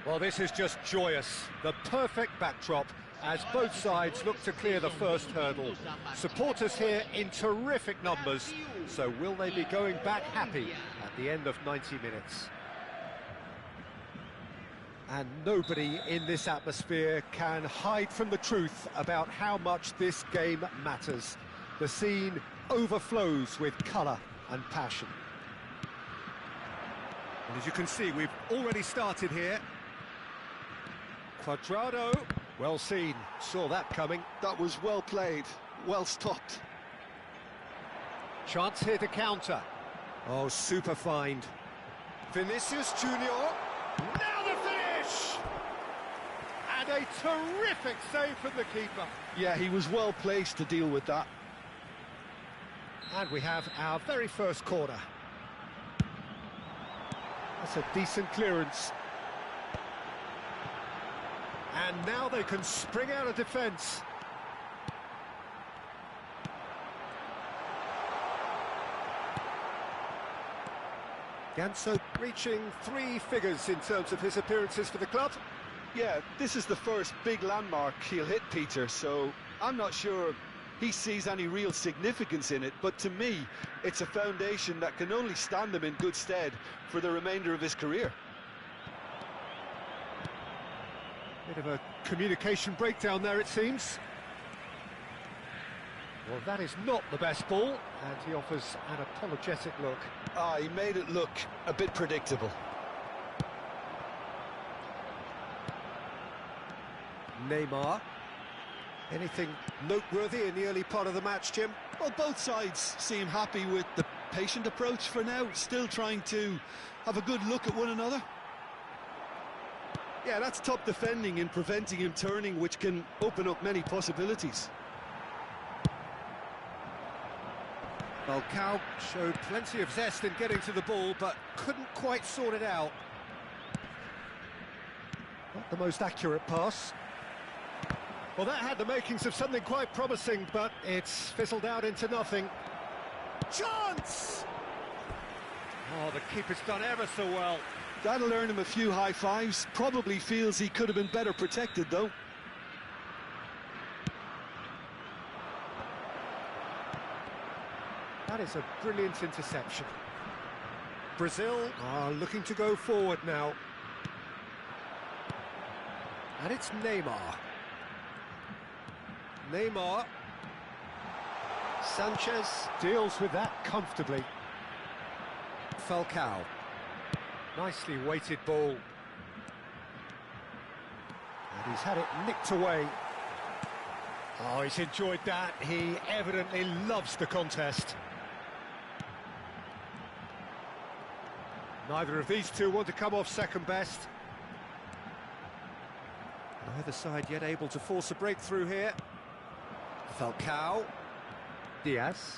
Well, this is just joyous. The perfect backdrop as both sides look to clear the first hurdle. Supporters here in terrific numbers, so will they be going back happy at the end of 90 minutes? And nobody in this atmosphere can hide from the truth about how much this game matters. The scene overflows with colour and passion. And as you can see, we've already started here. Cuadrado, well seen, saw that coming. That was well played, well stopped. Chance here to counter. Oh, super find. Vinicius Junior. Now the finish! And a terrific save from the keeper. Yeah, he was well placed to deal with that. And we have our very first corner. That's a decent clearance. And now they can spring out of defence. Ganso reaching 3 figures in terms of his appearances for the club. Yeah, this is the first big landmark he'll hit, Peter, so I'm not sure he sees any real significance in it, but to me, it's a foundation that can only stand him in good stead for the remainder of his career. Bit of a communication breakdown there, it seems. Well, that is not the best ball, and he offers an apologetic look. Ah, he made it look a bit predictable. Neymar. Anything noteworthy in the early part of the match, Jim? Well, both sides seem happy with the patient approach for now, still trying to have a good look at one another. Yeah, that's top defending and preventing him turning, which can open up many possibilities. Falcao showed plenty of zest in getting to the ball, but couldn't quite sort it out. Not the most accurate pass. Well, that had the makings of something quite promising, but it's fizzled out into nothing. Chance! Oh, the keeper's done ever so well. That'll earn him a few high fives. Probably feels he could have been better protected, though. That is a brilliant interception. Brazil are looking to go forward now. And it's Neymar. Neymar. Sanchez deals with that comfortably. Falcao. Nicely weighted ball. And he's had it nicked away. Oh, he's enjoyed that. He evidently loves the contest. Neither of these two want to come off second best. Neither side yet able to force a breakthrough here. Falcao. Diaz.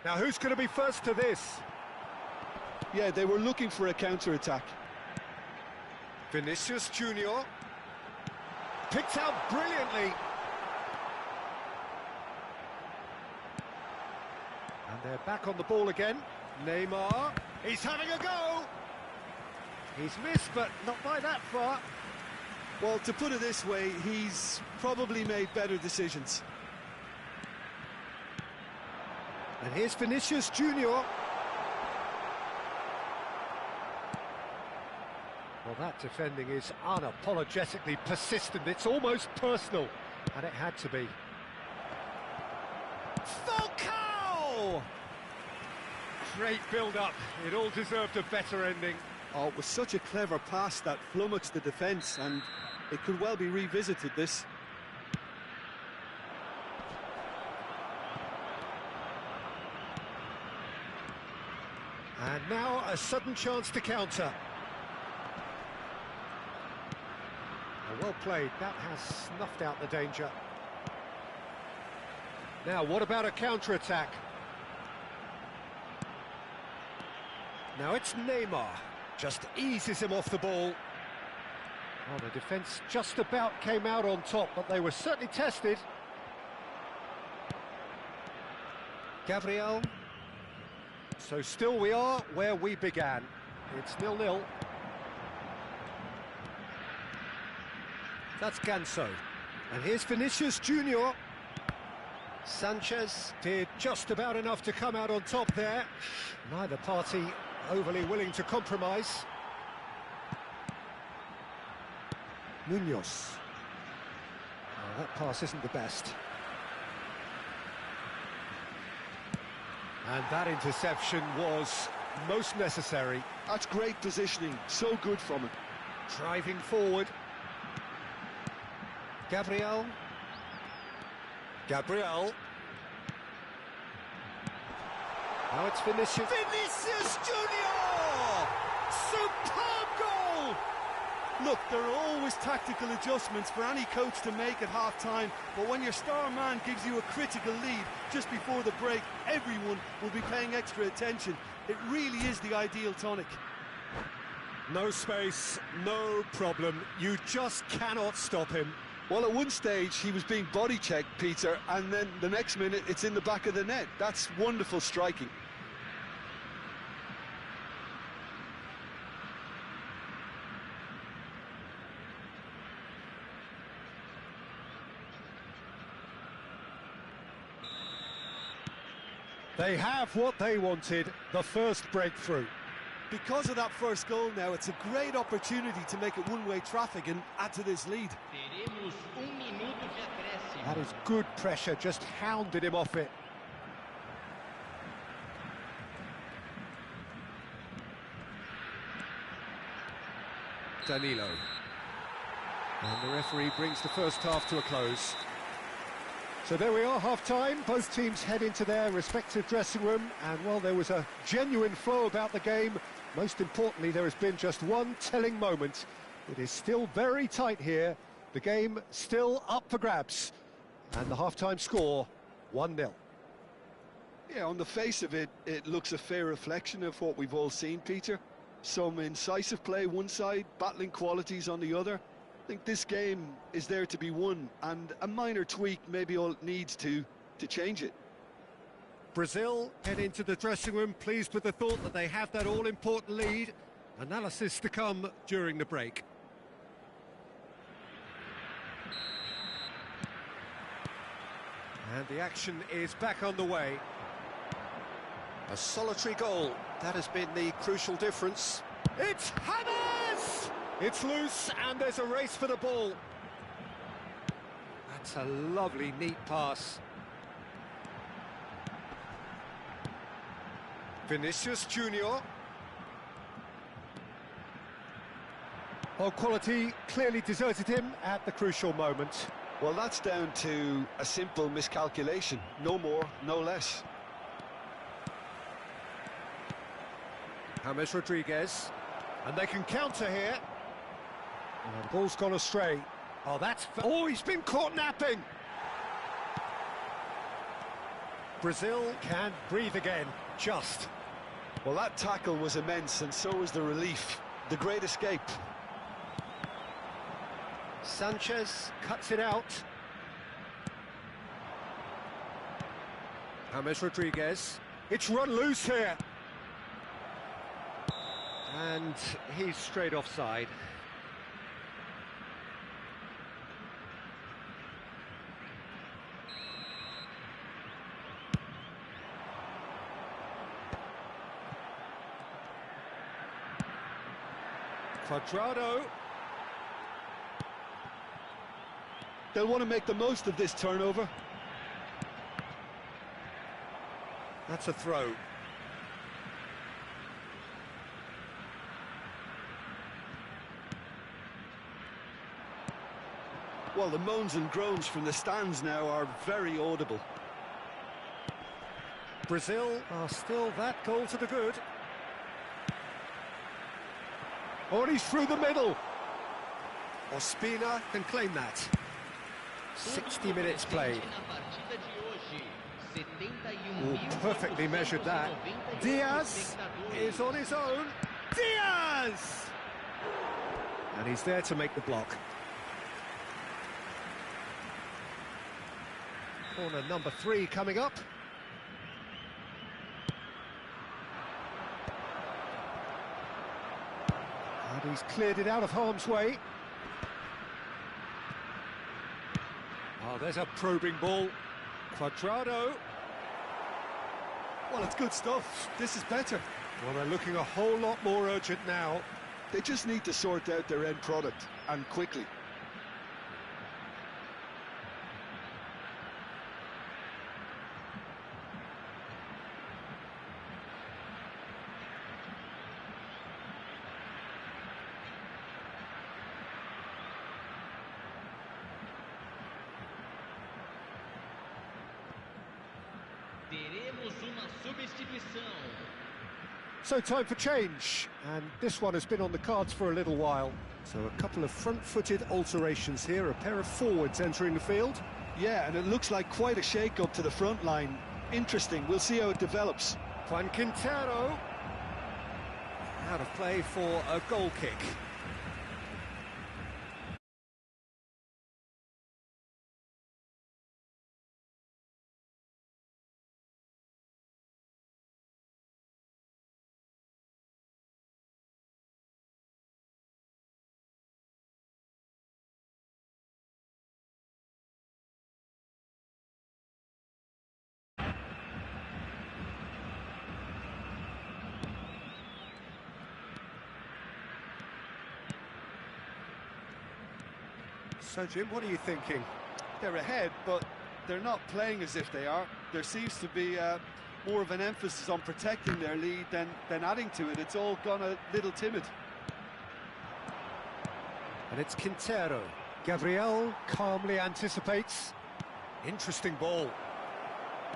Now who's going to be first to this? Yeah, they were looking for a counter-attack. Vinicius Junior picked out brilliantly. And they're back on the ball again. Neymar, he's having a go. He's missed, but not by that far. Well, to put it this way, he's probably made better decisions. And here's Vinicius Junior. Well, that defending is unapologetically persistent. It's almost personal, and it had to be. Falcao! Great build-up. It all deserved a better ending. Oh, it was such a clever pass that flummoxed the defence, and it could well be revisited, this. And now a sudden chance to counter. Well played, that has snuffed out the danger. Now, what about a counter-attack? Now it's Neymar, just eases him off the ball. Oh, the defence just about came out on top, but they were certainly tested. Gabriel. So still we are where we began. It's 0-0. That's Ganso. And here's Vinicius Junior. Sanchez did just about enough to come out on top there. Neither party overly willing to compromise. Munoz. Oh, that pass isn't the best. And that interception was most necessary. That's great positioning, so good from him. Driving forward. Gabriel. Now it's Vinicius. Vinicius Junior! Superb goal! Look, there are always tactical adjustments for any coach to make at half-time, but when your star man gives you a critical lead just before the break, everyone will be paying extra attention. It really is the ideal tonic. No space, no problem. You just cannot stop him. Well, at one stage, he was being body-checked, Peter, and then the next minute, it's in the back of the net. That's wonderful striking. They have what they wanted, the first breakthrough. Because of that first goal now, it's a great opportunity to make it one-way traffic and add to this lead. That is good pressure, just hounded him off it. Danilo. And the referee brings the first half to a close. So there we are, half-time. Both teams head into their respective dressing room, and while there was a genuine flow about the game, most importantly, there has been just one telling moment. It is still very tight here. The game still up for grabs. And the half-time score, 1-0. Yeah, on the face of it, it looks a fair reflection of what we've all seen, Peter. Some incisive play one side, battling qualities on the other. I think this game is there to be won, and a minor tweak maybe all it needs to change it. Brazil head into the dressing room pleased with the thought that they have that all-important lead. Analysis to come during the break. And the action is back on the way. A solitary goal, that has been the crucial difference. It's Hammers! It's loose and there's a race for the ball. That's a lovely, neat pass. Vinicius Junior. Well, quality clearly deserted him at the crucial moment. Well, that's down to a simple miscalculation. No more, no less. James Rodriguez. And they can counter here. And the ball's gone astray. Oh, that's... Oh, he's been caught napping! Brazil can breathe again, just. Well, that tackle was immense, and so was the relief. The great escape. Sanchez cuts it out. James Rodriguez. It's run loose here. And he's straight offside. Cuadrado. They'll want to make the most of this turnover. That's a throw. Well, the moans and groans from the stands now are very audible. Brazil are still that goal to the good. Oh, and he's through the middle. Ospina can claim that. 60 minutes played. Oh, perfectly measured that. Diaz is on his own. Diaz! And he's there to make the block. Corner number 3 coming up. And he's cleared it out of harm's way. Oh, there's a probing ball. Cuadrado. Well, it's good stuff. This is better. Well, they're looking a whole lot more urgent now. They just need to sort out their end product, and quickly. So time for change, and this one has been on the cards for a little while. So a couple of front-footed alterations here, a pair of forwards entering the field. Yeah, and it looks like quite a shake-up to the front line. Interesting, we'll see how it develops. Juan Quintero. Out of play for a goal kick. So, Jim, what are you thinking? They're ahead, but they're not playing as if they are. There seems to be more of an emphasis on protecting their lead than adding to it. It's all gone a little timid. And it's Quintero. Gabriel calmly anticipates. Interesting ball.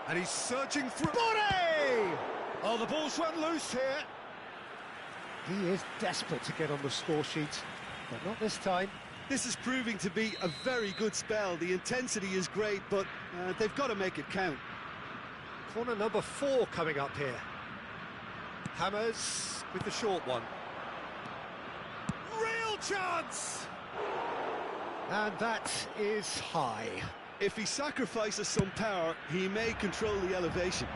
And he's surging through. Body! Oh, the ball's run loose here. He is desperate to get on the score sheet, but not this time. This is proving to be a very good spell. The intensity is great, but they've got to make it count. Corner number 4 coming up here. Hammers with the short one. Real chance! And that is high. If he sacrifices some power, he may control the elevation.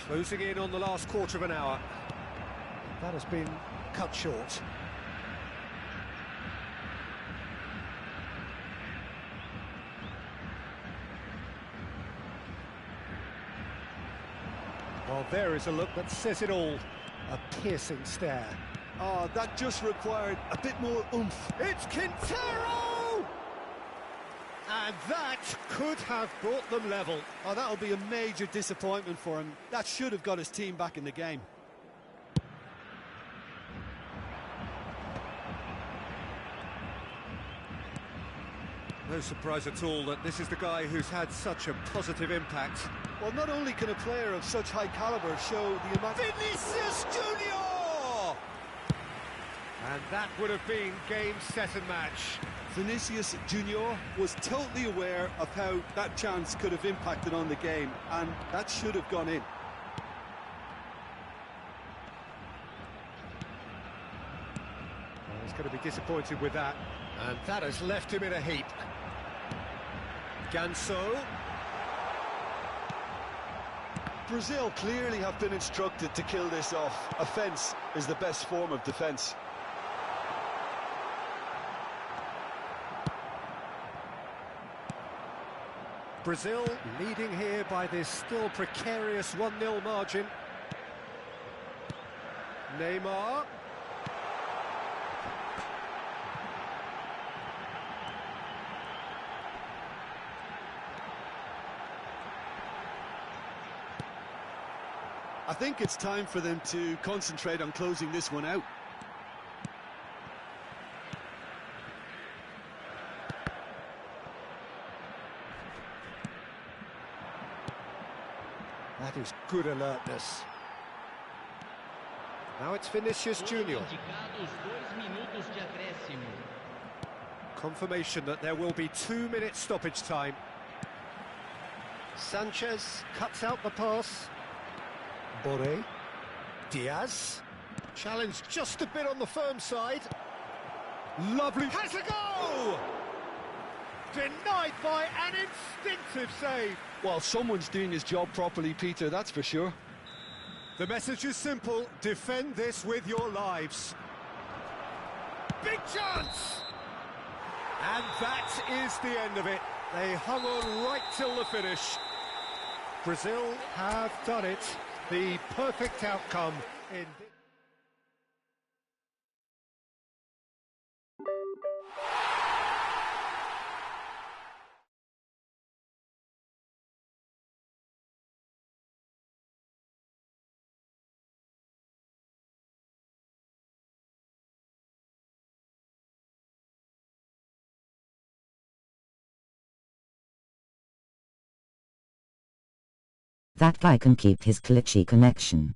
Closing in on the last quarter of an hour. That has been cut short. Well, there is a look that says it all. A piercing stare. Oh, that just required a bit more oomph. It's Quintero! And that could have brought them level. Oh, that'll be a major disappointment for him. That should have got his team back in the game. No surprise at all that this is the guy who's had such a positive impact. Well, not only can a player of such high caliber show the amount... Vinicius Junior! And that would have been game, set and match. Vinicius Junior was totally aware of how that chance could have impacted on the game, and that should have gone in. Well, he's going to be disappointed with that, and that has left him in a heap. Ganso. Brazil clearly have been instructed to kill this off. Offence is the best form of defence. Brazil leading here by this still precarious 1-0 margin. Neymar. I think it's time for them to concentrate on closing this one out. That is good alertness. Now it's Vinicius Junior. Confirmation that there will be 2 minutes stoppage time. Sanchez cuts out the pass. Boré. Diaz. Challenged just a bit on the firm side. Lovely. Has a goal! Denied by an instinctive save. Well, someone's doing his job properly, Peter, that's for sure. The message is simple. Defend this with your lives. Big chance! And that is the end of it. They hung on right till the finish. Brazil have done it. The perfect outcome in... That guy can keep his glitchy connection.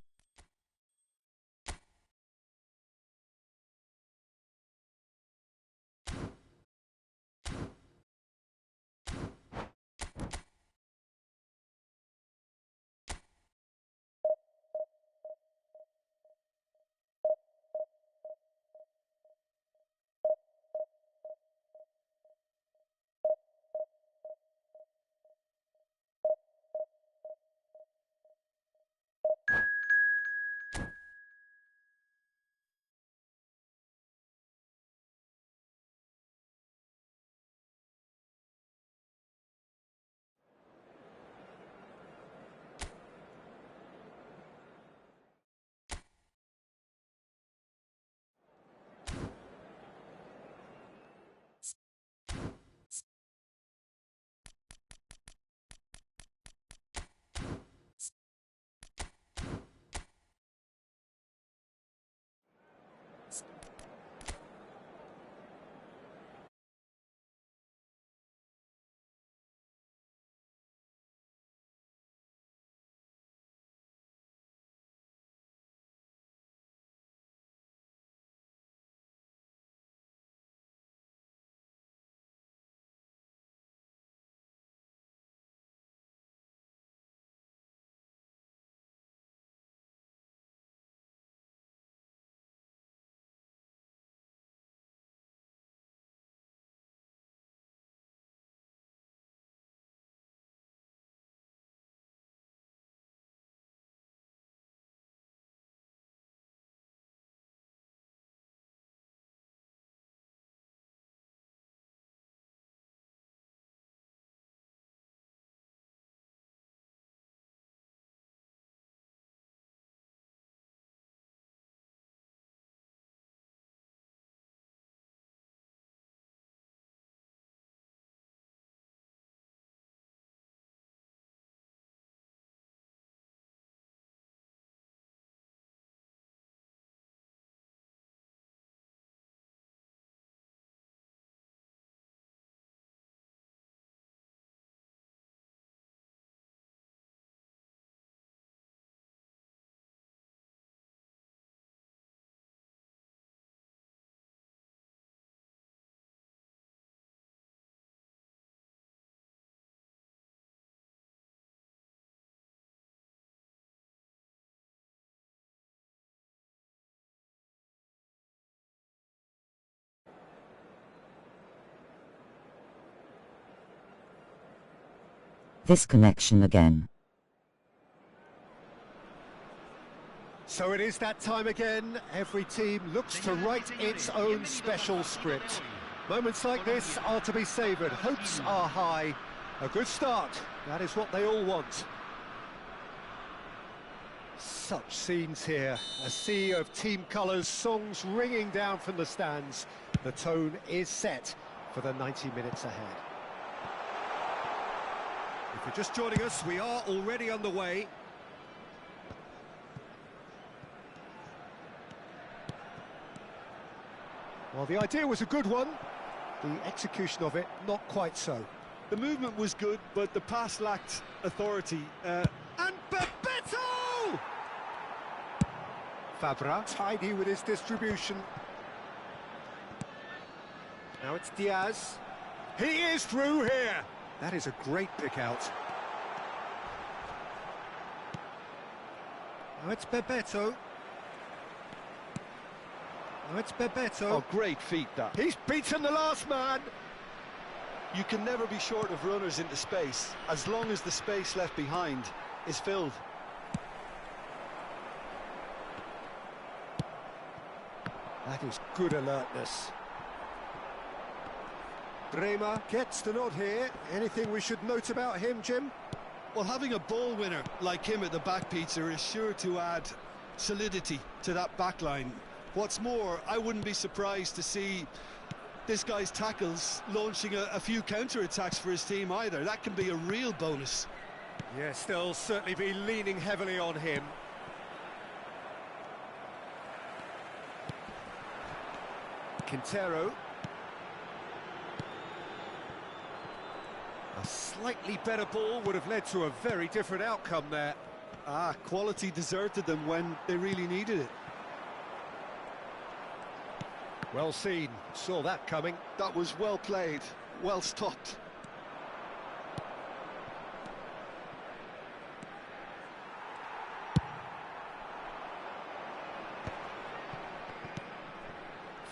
This connection again. So it is that time again. Every team looks to write its own special script. Moments like this are to be savoured. Hopes are high. A good start. That is what they all want. Such scenes here. A sea of team colours, songs ringing down from the stands. The tone is set for the 90 minutes ahead. If you're just joining us, we are already underway. Well, the idea was a good one. The execution of it, not quite so. The movement was good, but the pass lacked authority. And Bebeto! Fabra, tidy with his distribution. Now it's Diaz. He is through here! That is a great pick out. Now it's Bebeto. Now it's Bebeto. Oh, great feat, that. He's beaten the last man! You can never be short of runners into space, as long as the space left behind is filled. That is good alertness. Bremer gets the nod here. Anything we should note about him, Jim? Well, having a ball winner like him at the back, Peter, is sure to add solidity to that back line. What's more, I wouldn't be surprised to see this guy's tackles launching a few counter-attacks for his team either. That can be a real bonus. Yes, they'll certainly be leaning heavily on him. Quintero. A slightly better ball would have led to a very different outcome there. Quality deserted them when they really needed it. Well seen, saw that coming. That was well played, well stopped.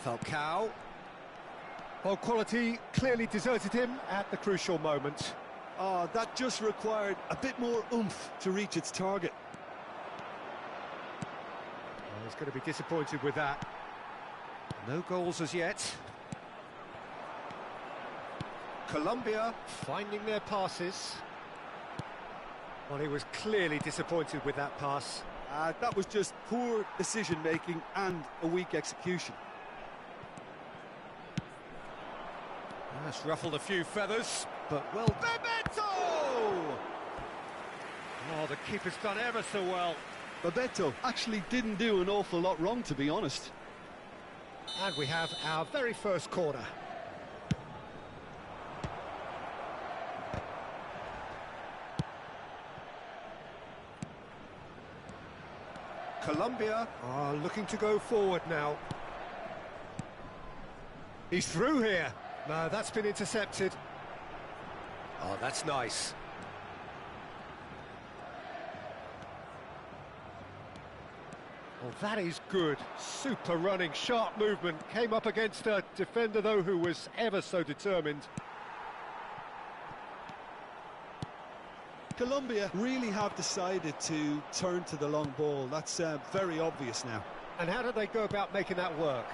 Falcao. Well, quality clearly deserted him at the crucial moment. That just required a bit more oomph to reach its target. Well, he's going to be disappointed with that. No goals as yet. Colombia finding their passes. Well, he was clearly disappointed with that pass. That was just poor decision-making and a weak execution. That's ruffled a few feathers, but well... Bebeto! Oh, the keeper's done ever so well. Bebeto actually didn't do an awful lot wrong, to be honest. And we have our very first corner. Colombia are looking to go forward now. He's through here. No, that's been intercepted. Oh, that's nice. Well, that is good. Super running, sharp movement. Came up against a defender, though, who was ever so determined. Colombia really have decided to turn to the long ball. That's very obvious now. And how do they go about making that work?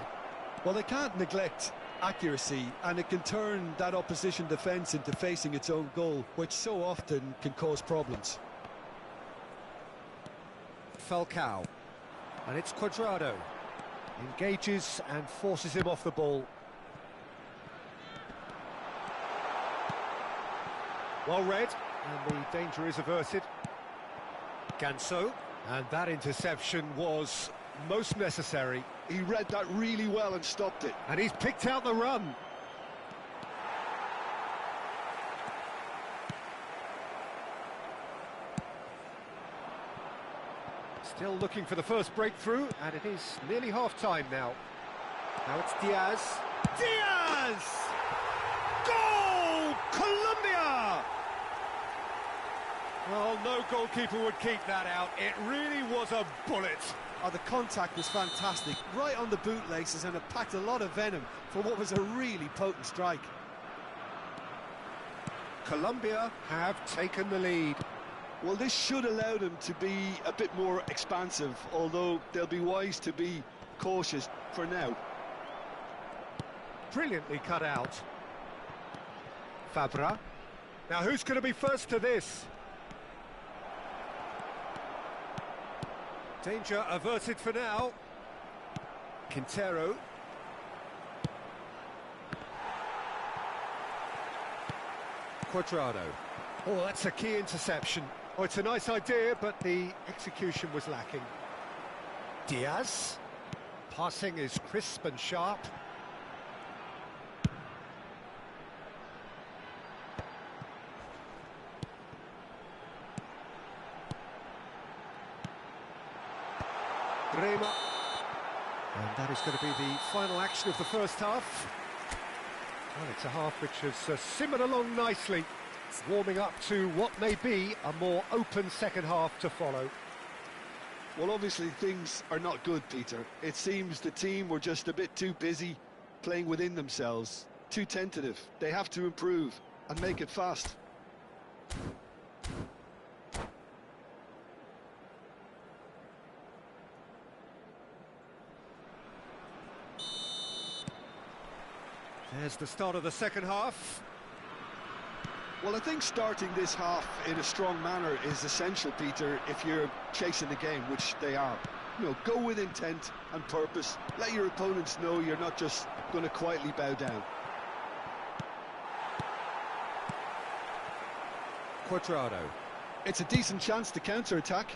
Well, they can't neglect accuracy, and it can turn that opposition defence into facing its own goal, which so often can cause problems. Falcao. And it's Cuadrado. Engages and forces him off the ball. Well read, and the danger is averted. Ganso. And that interception was most necessary. He read that really well and stopped it. And he's picked out the run. Still looking for the first breakthrough, and it is nearly half-time now. Now it's Diaz. Diaz! Goal! Colombia! Well, no goalkeeper would keep that out. It really was a bullet. Oh, the contact was fantastic, right on the bootlaces, and it packed a lot of venom for what was a really potent strike. Colombia have taken the lead. Well, this should allow them to be a bit more expansive, although they'll be wise to be cautious for now. Brilliantly cut out. Fabra. Now who's going to be first to this? Danger averted for now. Quintero. Cuadrado. Oh, that's a key interception. Oh, it's a nice idea, but the execution was lacking. Diaz. Passing is crisp and sharp. Rema. And that is going to be the final action of the first half. Well, it's a half which has simmered along nicely, warming up to what may be a more open second half to follow. Well, obviously things are not good, Peter. It seems the team were just a bit too busy playing within themselves, too tentative. They have to improve and make it fast. There's the start of the second half. Well, I think starting this half in a strong manner is essential, Peter, if you're chasing the game, which they are. You know, go with intent and purpose. Let your opponents know you're not just going to quietly bow down. Cuadrado. It's a decent chance to counter-attack.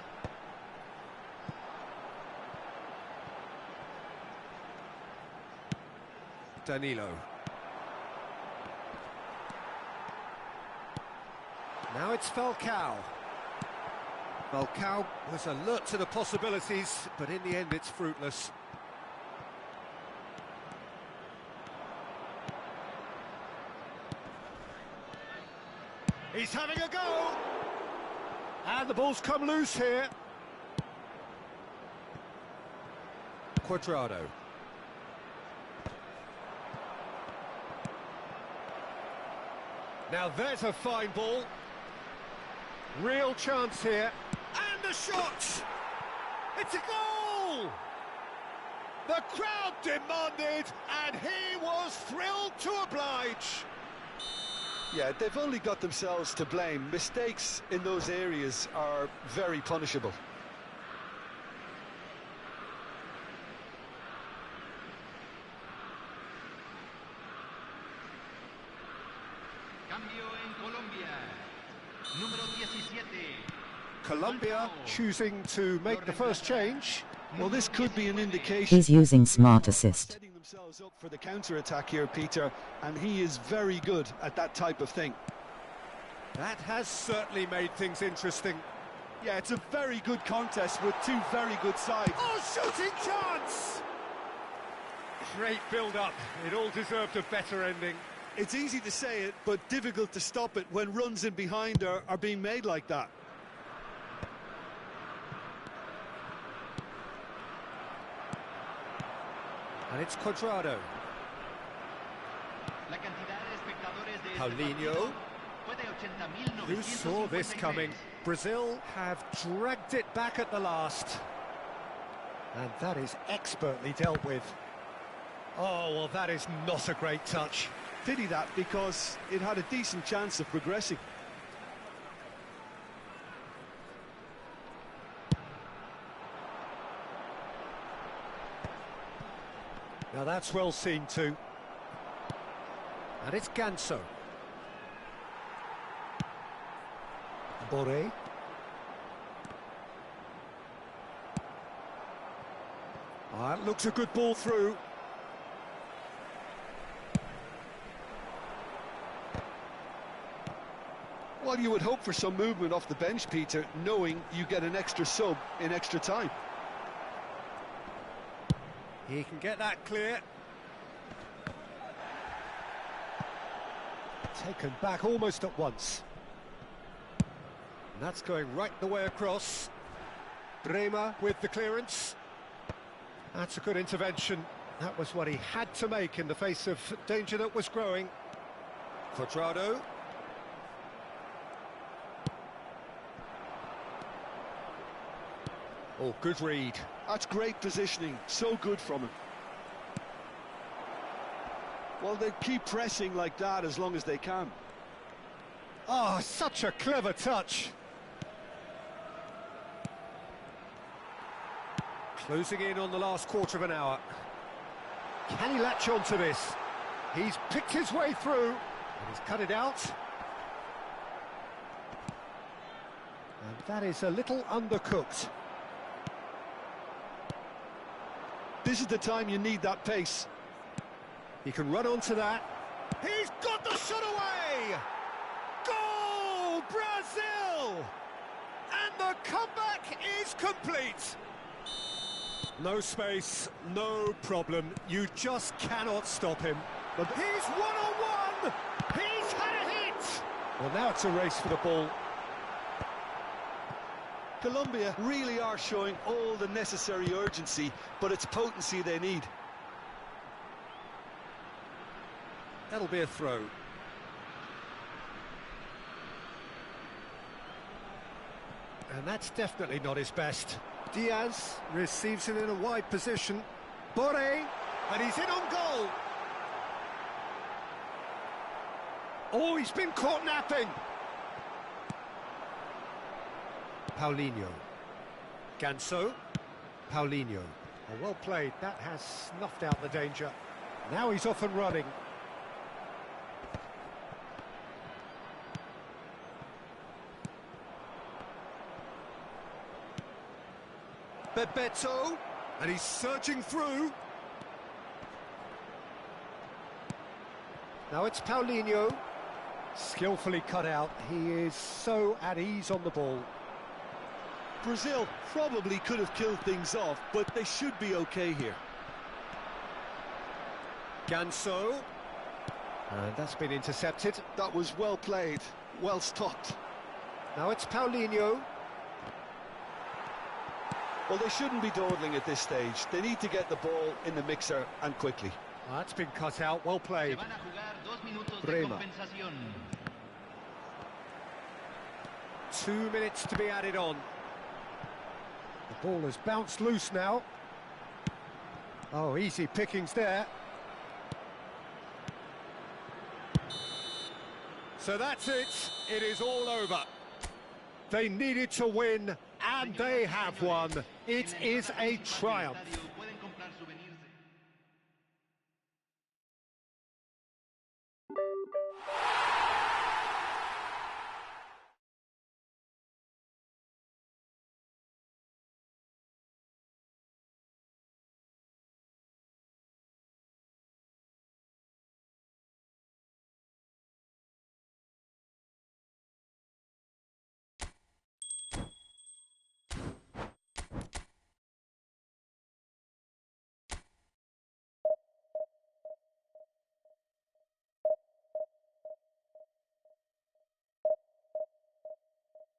Danilo. Now it's Falcao. Falcao was alert to the possibilities, but in the end it's fruitless. He's having a go! And the ball's come loose here. Cuadrado. Now there's a fine ball. Real chance here. And the shot! It's a goal! The crowd demanded, and he was thrilled to oblige. Yeah, they've only got themselves to blame. Mistakes in those areas are very punishable. Cambio en Colombia. Número 17. Colombia choosing to make the first change. Well, this could be an indication. He's using smart assist. Setting themselves up for the counter-attack here, Peter, and he is very good at that type of thing. That has certainly made things interesting. Yeah, it's a very good contest with two very good sides. Oh, shooting chance! Great build-up. It all deserved a better ending. It's easy to say it, but difficult to stop it when runs in behind are being made like that. And it's Cuadrado. La cantidad de espectadores de este Paulinho. partido fue de 80.953. Who saw this coming? Brazil have dragged it back at the last. And that is expertly dealt with. Oh, well, that is not a great touch. Pity that, because it had a decent chance of progressing. Now that's well seen too. And it's Ganso. Boré. That looks a good ball through. Well, you would hope for some movement off the bench, Peter, knowing you get an extra sub in extra time. He can get that clear. Taken back almost at once. And that's going right the way across. Bremer with the clearance. That's a good intervention. That was what he had to make in the face of danger that was growing. Cuadrado. Oh, good read. That's great positioning, so good from him. Well, they keep pressing like that as long as they can. Oh, such a clever touch. Closing in on the last quarter of an hour. Can he latch on to this? He's picked his way through, and he's cut it out. And that is a little undercooked. This is the time you need that pace. He can run onto that. He's got the shot away! Goal, Brazil! And the comeback is complete. No space, no problem. You just cannot stop him. But he's one-on-one! He's had a hit! Well, now it's a race for the ball. Colombia really are showing all the necessary urgency, but it's potency they need. That'll be a throw. And that's definitely not his best. Diaz receives it in a wide position. Boré, and he's in on goal. Oh, he's been caught napping. Paulinho. Ganso. Paulinho. Oh, well played. That has snuffed out the danger. Now he's off and running. Bebeto, and he's surging through. Now it's Paulinho, skillfully cut out. He is so at ease on the ball. Brazil probably could have killed things off, but they should be okay here. Ganso, and that's been intercepted. That was well played, well stopped. Now it's Paulinho. Well, they shouldn't be dawdling at this stage. They need to get the ball in the mixer and quickly. That's been cut out, well played. Se van a jugar 2 minutos de Brema. compensación. 2 minutes to be added on. The ball has bounced loose now. Oh, easy pickings there. So that's it. It is all over. They needed to win, and they have won. It is a triumph. Pueden comprar souvenirs.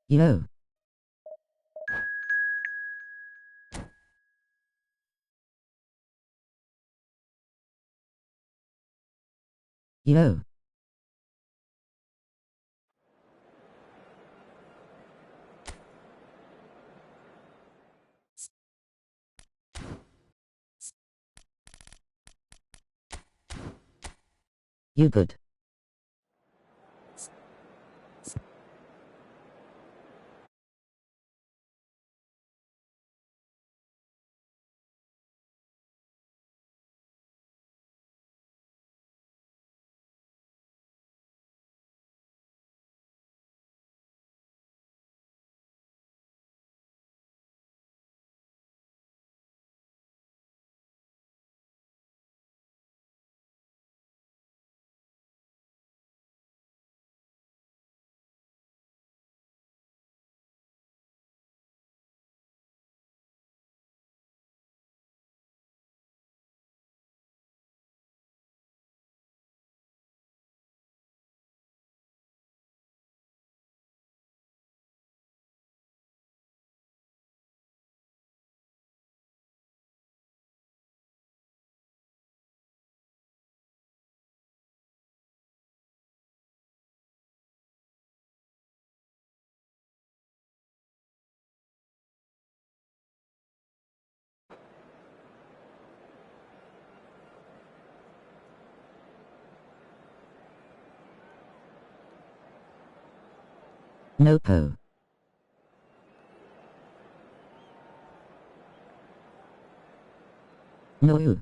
Yo. Yo. You good. Nopo. No.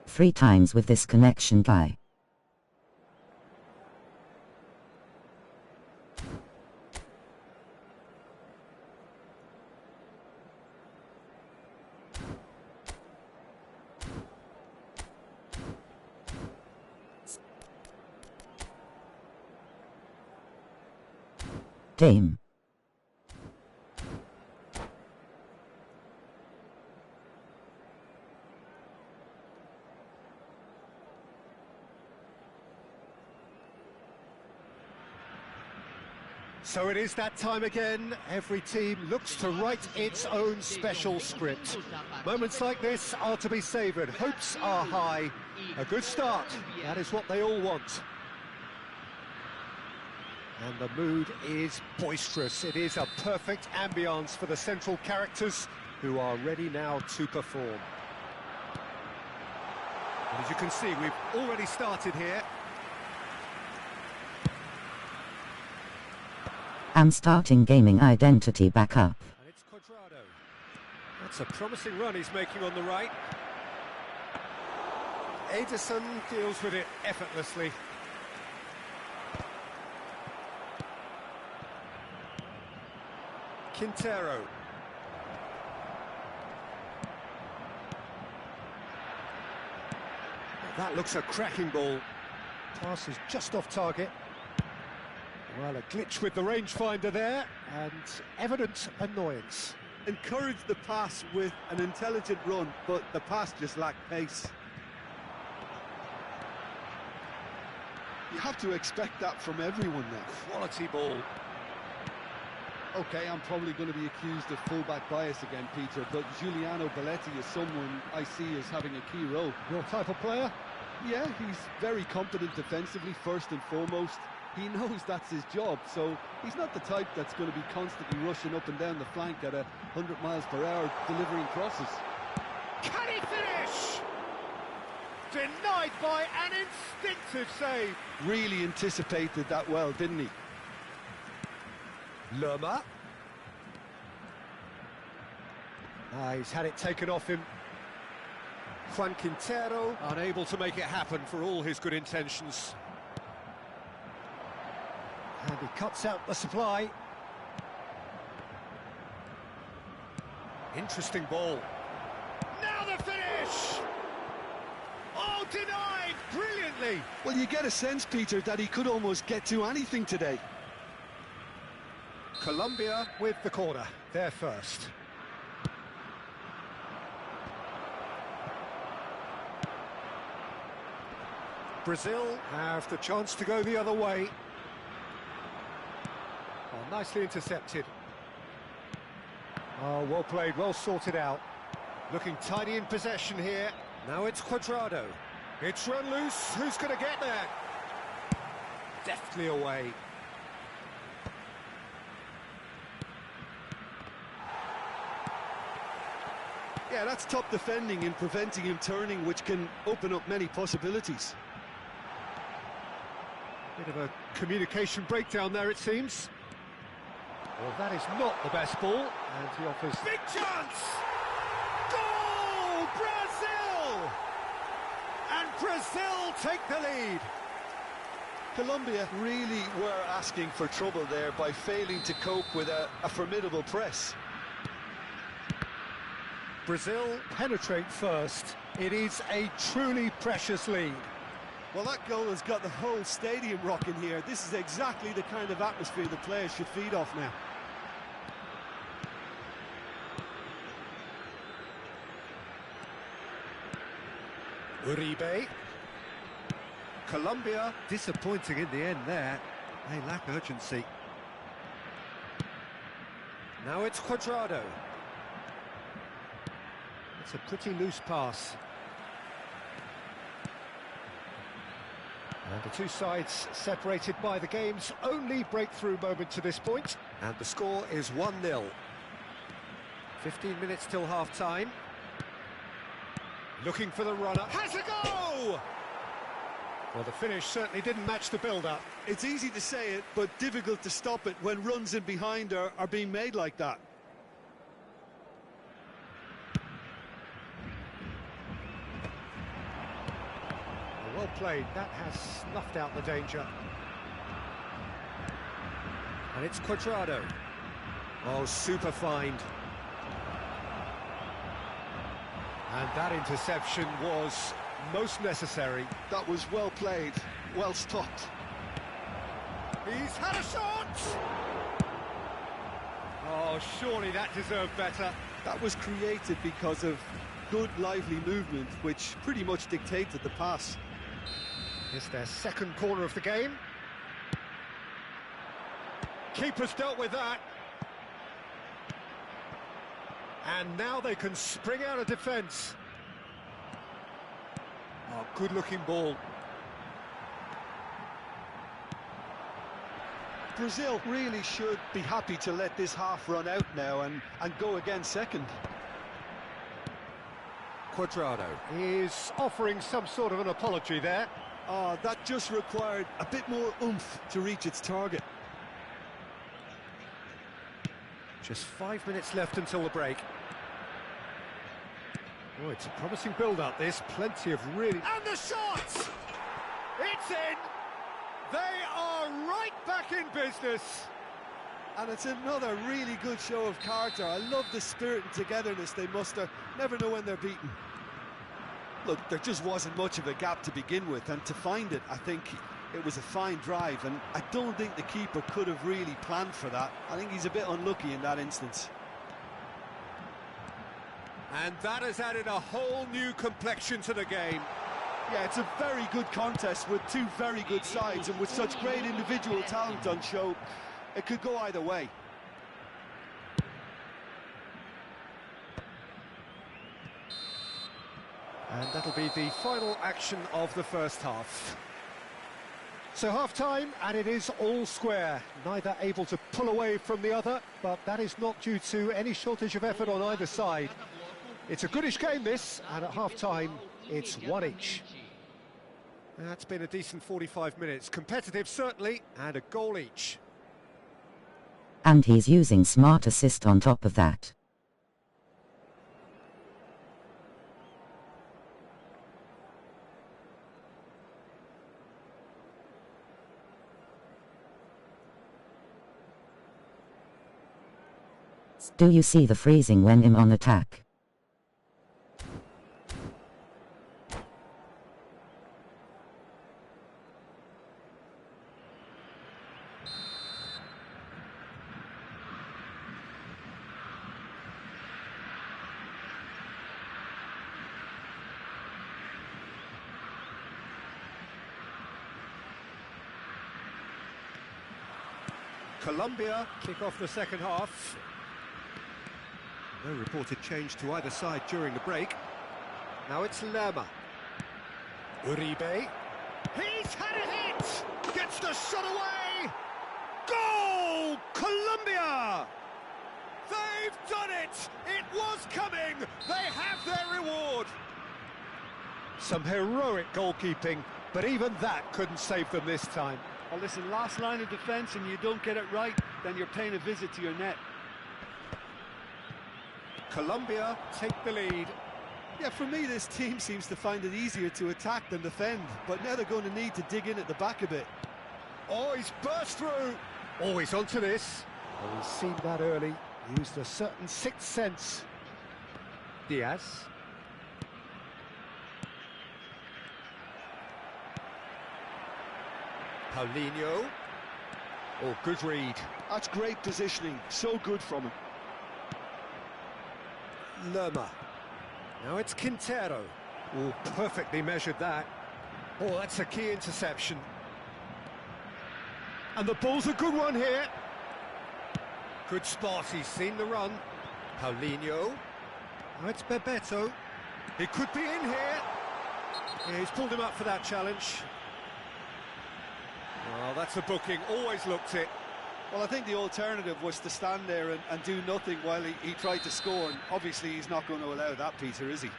3 times with this connection guy. Dame. So it is that time again. Every team looks to write its own special script. Moments like this are to be savoured. Hopes are high. A good start. That is what they all want. And the mood is boisterous. It is a perfect ambience for the central characters who are ready now to perform. And as you can see, we've already started here. I'm starting gaming identity back up. And it's Cuadrado. That's a promising run he's making on the right. Ederson deals with it effortlessly. Quintero. That looks a cracking ball. Pass is just off target. Well, a glitch with the rangefinder there, and evident annoyance. Encouraged the pass with an intelligent run, but the pass just lacked pace. You have to expect that from everyone now. Quality ball. Okay, I'm probably going to be accused of fullback bias again, Peter, but Giuliano Belletti is someone I see as having a key role. Your type of player? Yeah, he's very competent defensively, first and foremost. He knows that's his job, so he's not the type that's going to be constantly rushing up and down the flank at 100 miles per hour, delivering crosses. Can he finish? Denied by an instinctive save. Really anticipated that well, didn't he? Lerma. He's had it taken off him. Juan Quintero, unable to make it happen for all his good intentions. And he cuts out the supply. Interesting ball. Now the finish! Oh, denied brilliantly! Well, you get a sense, Peter, that he could almost get to anything today. Colombia with the corner, they're first. Brazil have the chance to go the other way. Oh, nicely intercepted. Oh, well played, well sorted out. Looking tidy in possession here. Now it's Cuadrado. It's run loose, who's going to get there? Deftly away. Yeah, that's top defending and preventing him turning, which can open up many possibilities. Bit of a communication breakdown there, it seems. Well, that is not the best ball, and he offers... Big chance! Goal! Brazil! And Brazil take the lead. Colombia really were asking for trouble there by failing to cope with a formidable press. Brazil penetrate first. It is a truly precious lead. Well, that goal has got the whole stadium rocking here. This is exactly the kind of atmosphere the players should feed off now. Uribe. Colombia disappointing in the end there. They lack urgency. Now it's Cuadrado. It's a pretty loose pass. And the two sides separated by the game's only breakthrough moment to this point. And the score is 1-0. 15 minutes till half-time. Looking for the runner. Has a go! Well, the finish certainly didn't match the build-up. It's easy to say it, but difficult to stop it when runs in behind are being made like that. Well played. That has snuffed out the danger. And it's Cuadrado. Oh, super find. And that interception was most necessary. That was well played, well stopped. He's had a shot! Oh, surely that deserved better. That was created because of good, lively movement, which pretty much dictated the pass. It's their second corner of the game. Keeper's dealt with that. And now they can spring out of defence. Oh, good-looking ball. Brazil really should be happy to let this half run out now and go again second. Cuadrado is offering some sort of an apology there. Oh, that just required a bit more oomph to reach its target. Just 5 minutes left until the break. Oh, it's a promising build-up, this. Plenty of really... And the shot! It's in! They are right back in business! And it's another really good show of character. I love the spirit and togetherness they muster. Never know when they're beaten. Look, there just wasn't much of a gap to begin with, and to find it, I think it was a fine drive, and I don't think the keeper could have really planned for that. I think he's a bit unlucky in that instance. And that has added a whole new complexion to the game. Yeah, it's a very good contest with two very good sides, and with such great individual talent on show, it could go either way. And that'll be the final action of the first half. So half-time, and it is all square. Neither able to pull away from the other, but that is not due to any shortage of effort on either side. It's a goodish game, this, and at half-time, it's one each. That's been a decent 45 minutes. Competitive, certainly, and a goal each. And he's using smart assist on top of that. Do you see the freezing when I'm on attack? Colombia kick off the second half. No reported change to either side during the break. Now it's Lerma. Uribe. He's had a hit! Gets the shot away! Goal! Colombia! They've done it! It was coming! They have their reward! Some heroic goalkeeping, but even that couldn't save them this time. Well, listen, last line of defence and you don't get it right, then you're paying a visit to your net. Colombia take the lead. Yeah, for me, this team seems to find it easier to attack than defend, but now they're going to need to dig in at the back a bit. Oh, he's burst through. Always onto this. Well, he's seen that early. Used a certain sixth sense. Diaz. Paulinho. Oh, good read. That's great positioning. So good from him. Lerma. Now it's Quintero. Oh, perfectly measured that. Oh, that's a key interception. And the ball's a good one here. Good spot, he's seen the run. Paulinho. Now it's Bebeto. He could be in here. Yeah, he's pulled him up for that challenge. Well, that's a booking, always looked it. Well, I think the alternative was to stand there and do nothing while he tried to score, and obviously he's not going to allow that, Peter, is he?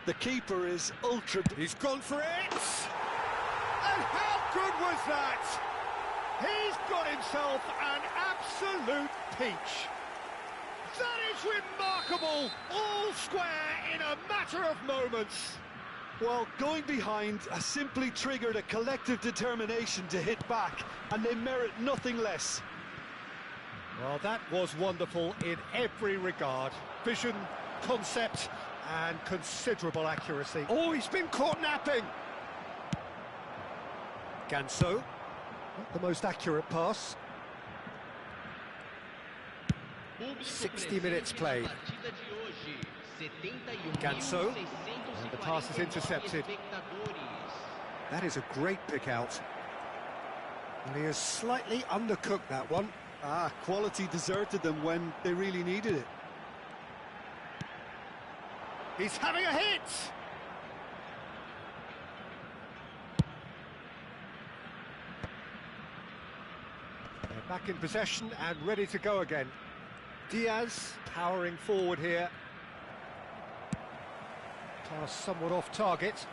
The keeper is ultra... He's gone for it! And how good was that? He's got himself an absolute peach. That is remarkable! All square in a matter of moments. Well, going behind has simply triggered a collective determination to hit back, and they merit nothing less. Well, that was wonderful in every regard. Vision, concept, and considerable accuracy. Oh, he's been caught napping! Ganso, not the most accurate pass. 60 minutes played. Ganso, and the pass is intercepted. That is a great pick out. And he has slightly undercooked that one. Quality deserted them when they really needed it. He's having a hit! They're back in possession and ready to go again. Diaz powering forward here. Pass somewhat off target.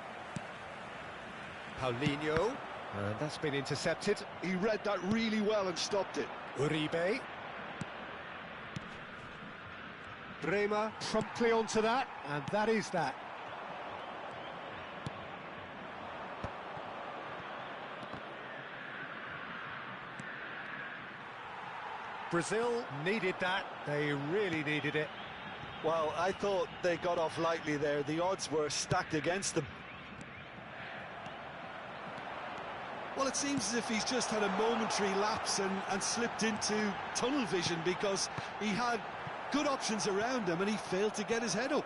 Paulinho, and that's been intercepted. He read that really well and stopped it. Uribe. Bremer promptly onto that, and that is that. Brazil needed that, they really needed it. Well, I thought they got off lightly there. The odds were stacked against them. Well, it seems as if he's just had a momentary lapse and slipped into tunnel vision, because he had good options around him and he failed to get his head up.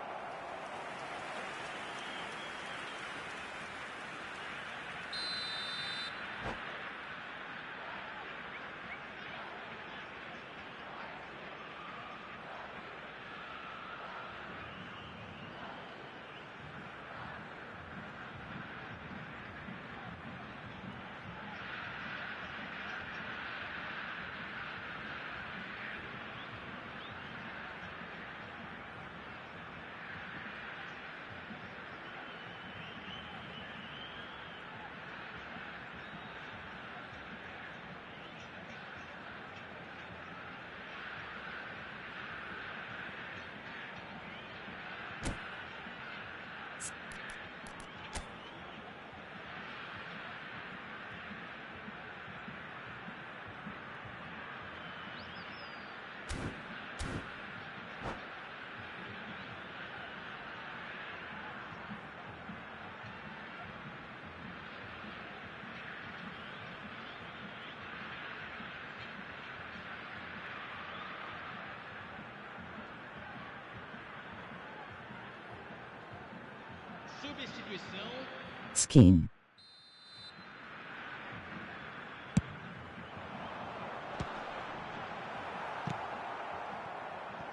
Scheme.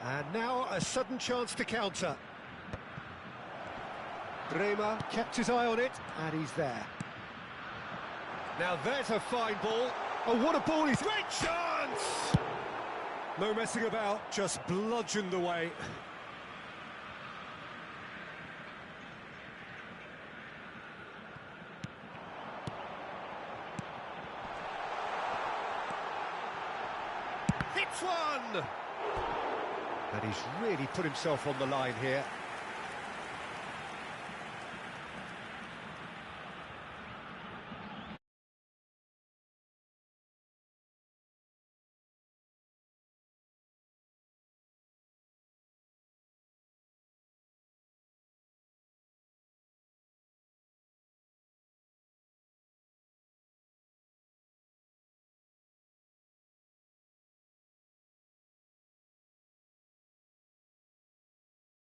And now a sudden chance to counter. Bremer kept his eye on it, and he's there. Now there's a fine ball. Oh, what a ball! He's great chance! No messing about, just bludgeoned away. Hits one! And he's really put himself on the line here.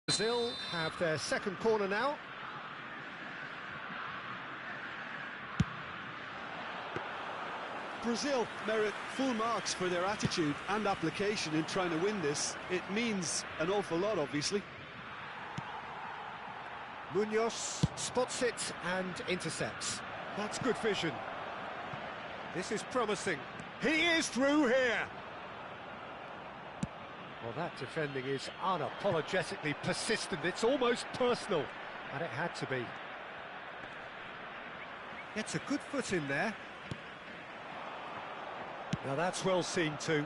Brazil have their second corner now. Brazil merit full marks for their attitude and application in trying to win this. It means an awful lot, obviously. Munoz spots it and intercepts. That's good vision. This is promising. He is through here. Well, that defending is unapologetically persistent. It's almost personal. And it had to be. Gets a good foot in there. Now that's well seen too.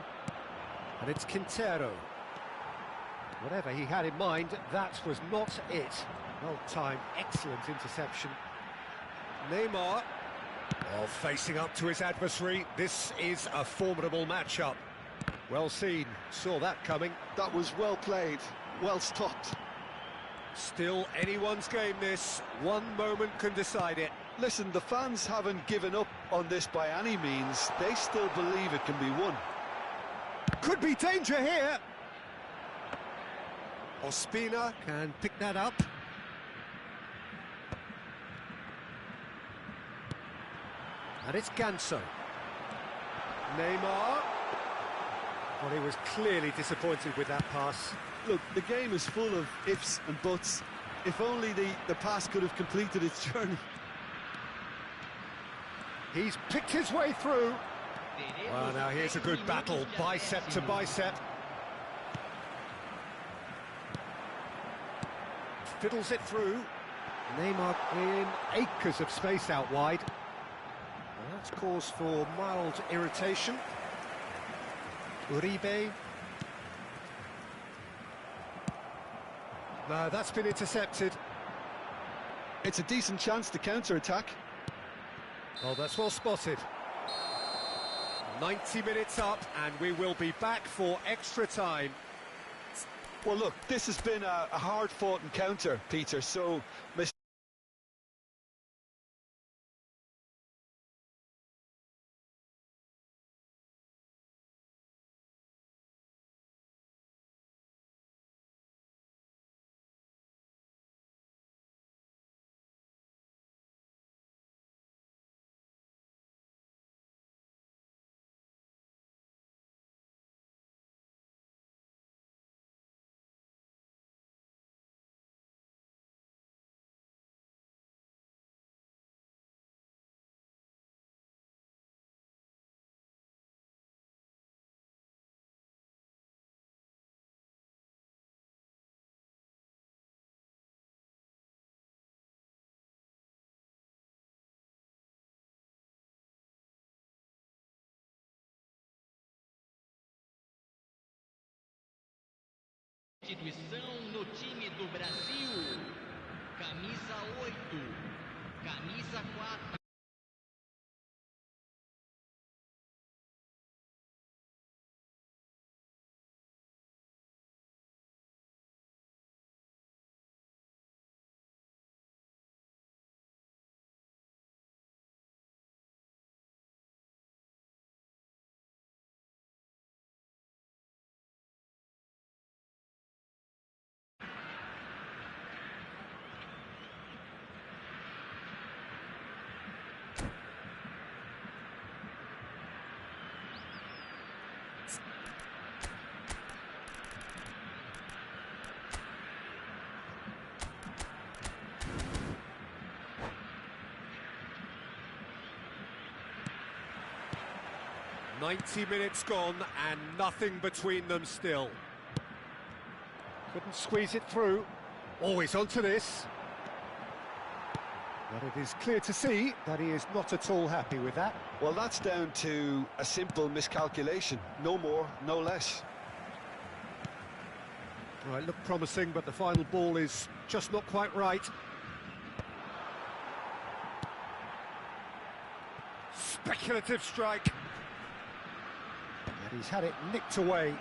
And it's Quintero. Whatever he had in mind, that was not it. Well timed, excellent interception. Neymar. Well, facing up to his adversary, this is a formidable matchup. Well seen, saw that coming. That was well played, well stopped. Still anyone's game this, one moment can decide it. Listen, the fans haven't given up on this by any means. They still believe it can be won. Could be danger here. Ospina can pick that up. And it's Ganso. Neymar. Well, he was clearly disappointed with that pass. Look, the game is full of ifs and buts. If only the pass could have completed its journey. He's picked his way through. Well, now here's a good battle, bicep to bicep. Fiddles it through. Neymar in acres of space out wide. Well, that's cause for mild irritation. Uribe. No, that's been intercepted. It's a decent chance to counter-attack. Oh, that's well spotted. 90 minutes up, and we will be back for extra time. Well, look, this has been a hard-fought encounter, Peter, so... Substituição no time do Brasil. Camisa 8, camisa 4. "90 minutes gone and nothing between them still. Couldn't squeeze it through. Always onto this. But it is clear to see that he is not at all happy with that. Well, that's down to a simple miscalculation. No more, no less. Right, looked promising, but the final ball is just not quite right. Speculative strike. And he's had it nicked away.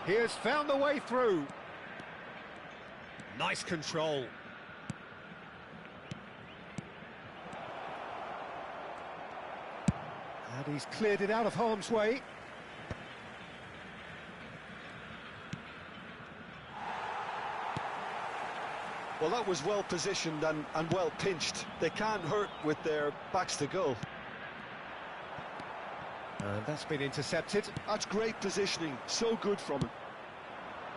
He has found the way through. Nice control. And he's cleared it out of harm's way. Well, that was well positioned and well pinched. They can't hurt with their backs to goal. And that's been intercepted. That's great positioning, so good from him.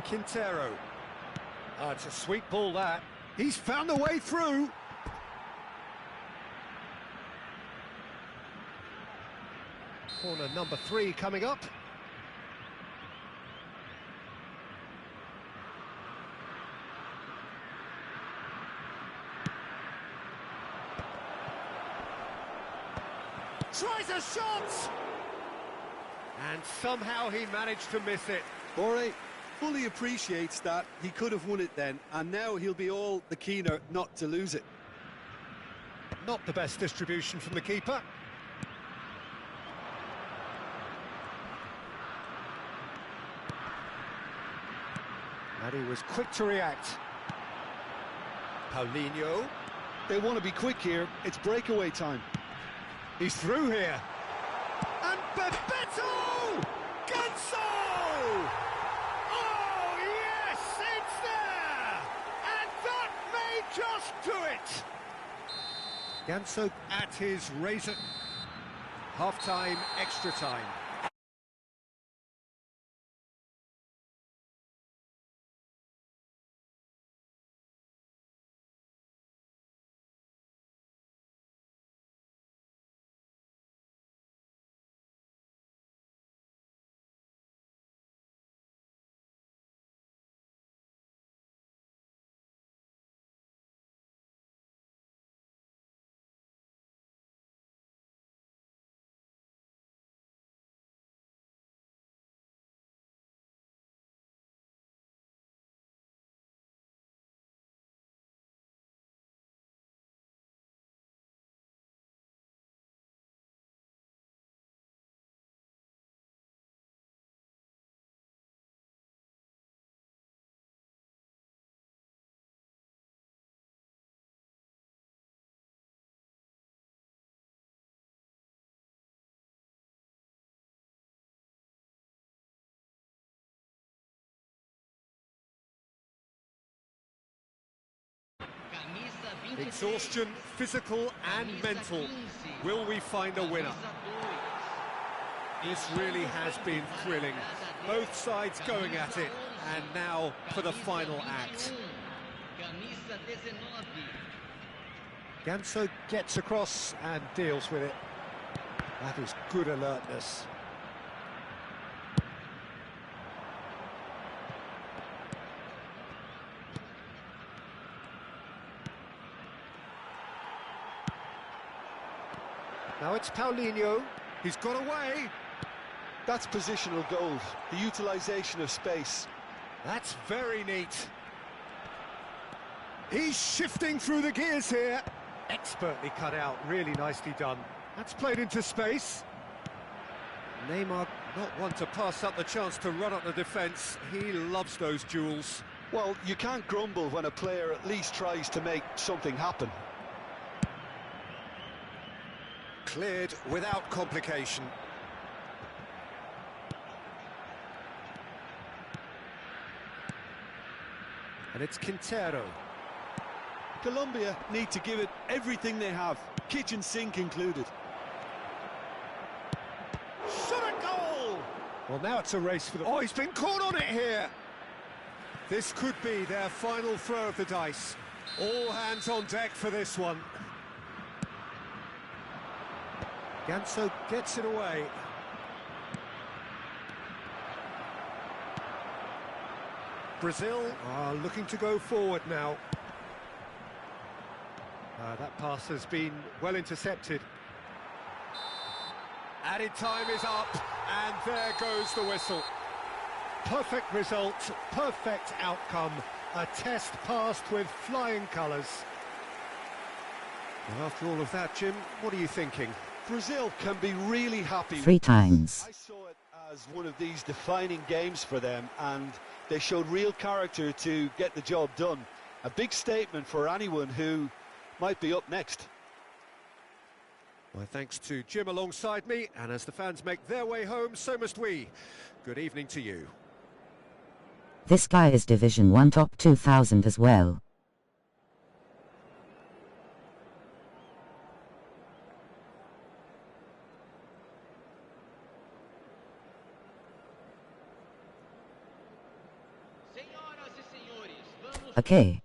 Quintero. Oh, it's a sweet ball, that. He's found the way through. Corner number 3 coming up. Tries a shot! And somehow he managed to miss it. Ore fully appreciates that he could have won it then, and now he'll be all the keener not to lose it. Not the best distribution from the keeper. And he was quick to react. Paulinho. They want to be quick here. It's breakaway time. He's through here. And Bebeto! Ganso! Oh, yes, it's there! And that may just do it! Ganso at his razor. Half-time, extra time. Exhaustion, physical and mental. Will we find a winner? This really has been thrilling. Both sides going at it, and now for the final act. Ganso gets across and deals with it. That is good alertness. Now it's Paulinho. He's got away. That's positional goal, the utilisation of space. That's very neat. He's shifting through the gears here. Expertly cut out, really nicely done. That's played into space. Neymar not one to pass up the chance to run up the defence. He loves those duels. Well, you can't grumble when a player at least tries to make something happen. Cleared without complication. And it's Quintero. Colombia need to give it everything they have, kitchen sink included. Shot a goal! Well, now it's a race for the... Oh, he's been caught on it here! This could be their final throw of the dice. All hands on deck for this one. Ganso gets it away. Brazil are looking to go forward now. That pass has been well intercepted. Added time is up, and there goes the whistle. Perfect result, perfect outcome. A test passed with flying colours. And after all of that, Jim, what are you thinking? Brazil can be really happy. 3 times. I saw it as one of these defining games for them, and they showed real character to get the job done. A big statement for anyone who might be up next. My thanks to Jim alongside me, and as the fans make their way home, so must we. Good evening to you. This guy is Division 1 top 2000 as well. Okay.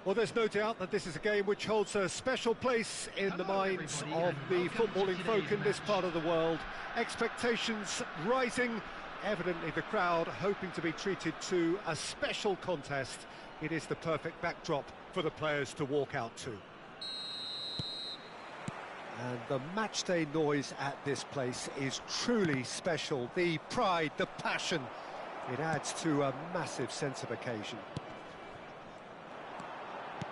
Well, there's no doubt that this is a game which holds a special place in the minds of the footballing folk in this part of the world. Expectations rising, evidently the crowd hoping to be treated to a special contest. It is the perfect backdrop for the players to walk out to. And the matchday noise at this place is truly special. The pride, the passion, it adds to a massive sense of occasion.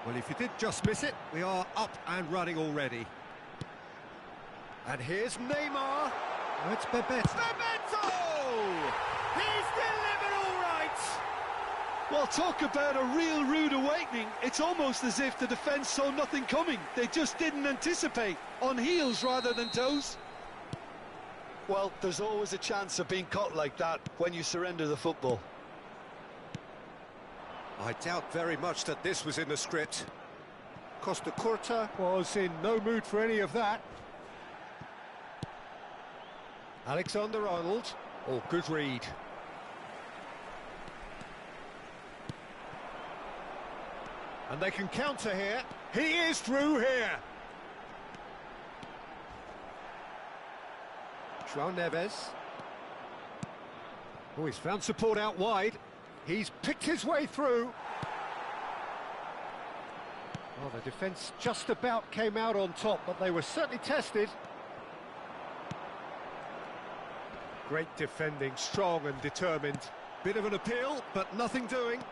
Well, if you did just miss it, we are up and running already. And here's Neymar. Oh, it's Bebeto. Bebeto! He's delivered all right! Well, talk about a real rude awakening. It's almost as if the defence saw nothing coming. They just didn't anticipate. On heels rather than toes. Well, there's always a chance of being caught like that when you surrender the football. I doubt very much that this was in the script. Costa Curta was in no mood for any of that. Alexander-Arnold. Oh, good read. And they can counter here. He is through here. João Neves. Oh, he's found support out wide. He's picked his way through. Well, the defence just about came out on top, but they were certainly tested. Great defending, strong and determined. Bit of an appeal, but nothing doing.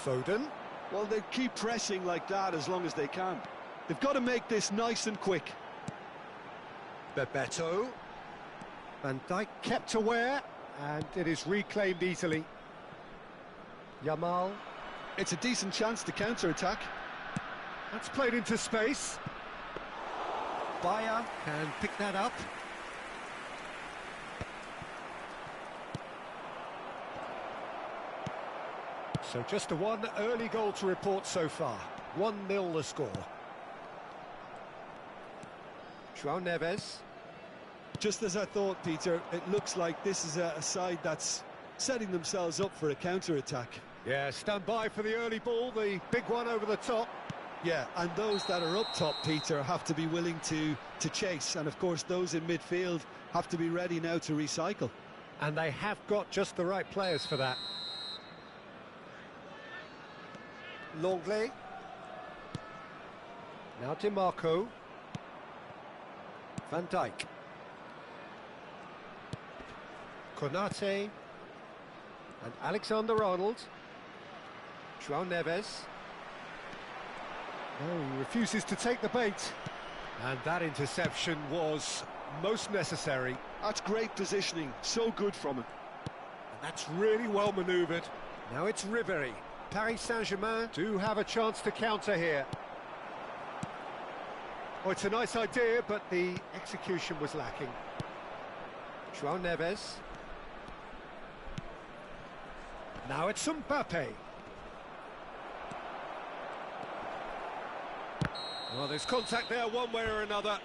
Foden. Well, they keep pressing like that as long as they can. They've got to make this nice and quick. Bebeto. Van Dijk kept aware, and it is reclaimed easily. Yamal. It's a decent chance to counter-attack. That's played into space. Bayer can pick that up. So just a one early goal to report so far. 1-0 the score. João Neves. Just as I thought, Peter, it looks like this is a side that's setting themselves up for a counter-attack. Yeah, stand by for the early ball, the big one over the top. Yeah, and those that are up top, Peter, have to be willing to chase. And, of course, those in midfield have to be ready now to recycle. And they have got just the right players for that. Longley. Now DiMarco. Van Dijk. Konate. And Alexander-Arnold. João Neves. Oh, he refuses to take the bait. And that interception was most necessary. That's great positioning, so good from him. And that's really well manoeuvred. Now it's Ribéry. Paris Saint-Germain do have a chance to counter here. Oh, it's a nice idea, but the execution was lacking. João Neves. Now it's Mbappe. Well, there's contact there one way or another.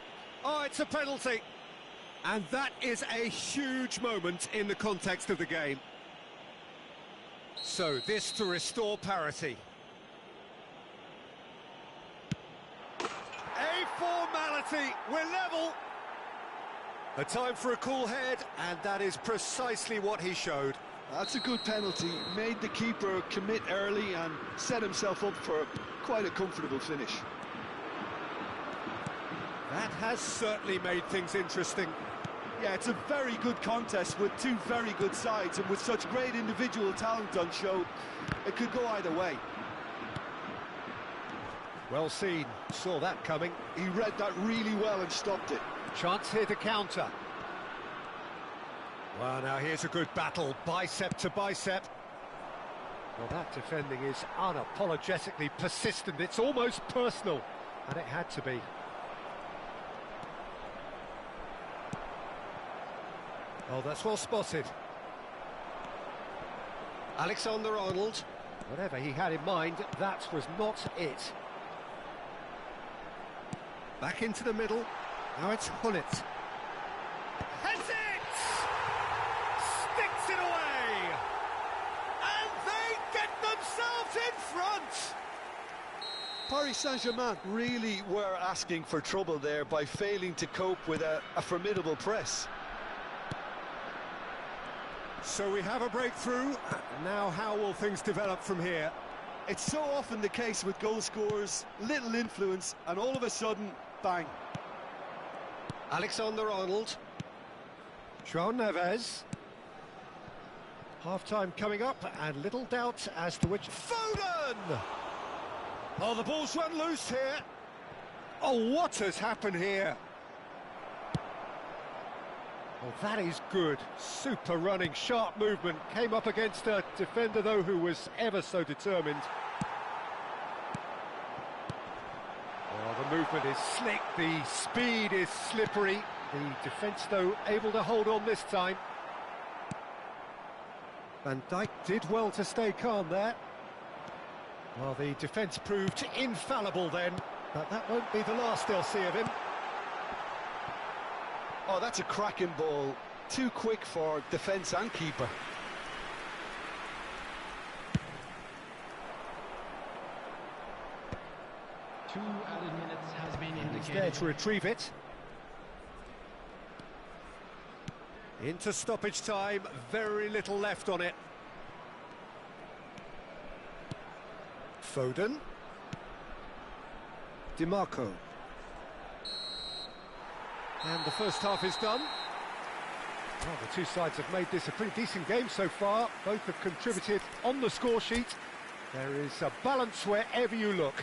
Oh, it's a penalty. And that is a huge moment in the context of the game. So, this to restore parity. A formality, we're level. A time for a cool head, and that is precisely what he showed. That's a good penalty. Made the keeper commit early and set himself up for quite a comfortable finish. That has certainly made things interesting. Yeah, it's a very good contest with two very good sides, and with such great individual talent on show, it could go either way. Well seen, saw that coming. He read that really well and stopped it. Chance here to counter. Well, now here's a good battle, bicep to bicep. Well, that defending is unapologetically persistent. It's almost personal, and it had to be. Oh, that's well spotted. Alexander-Arnold. Whatever he had in mind, that was not it. Back into the middle. Now it's Hullet. Heads it! Sticks it away! And they get themselves Paris Saint-Germain really were asking for trouble there by failing to cope with a formidable press. So we have a breakthrough. Now how will things develop from here? It's so often the case with goal scorers, little influence, and all of a sudden, bang. Alexander-Arnold. João Neves. Half-time coming up, and little doubt as to which... Foden! Oh, the ball's run loose here. Oh, what has happened here? Well, that is good. Super running, sharp movement. Came up against a defender, though, who was ever so determined. Well, the movement is slick, the speed is slippery. The defence, though, able to hold on this time. Van Dijk did well to stay calm there. Well, the defence proved infallible then, but that won't be the last they'll see of him. Oh, that's a cracking ball. Too quick for defence and keeper. Two added minutes has been indicated. He's there to retrieve it. Into stoppage time, very little left on it. Foden. DiMarco. And the first half is done. Well, the two sides have made this a pretty decent game so far. Both have contributed on the score sheet. There is a balance wherever you look.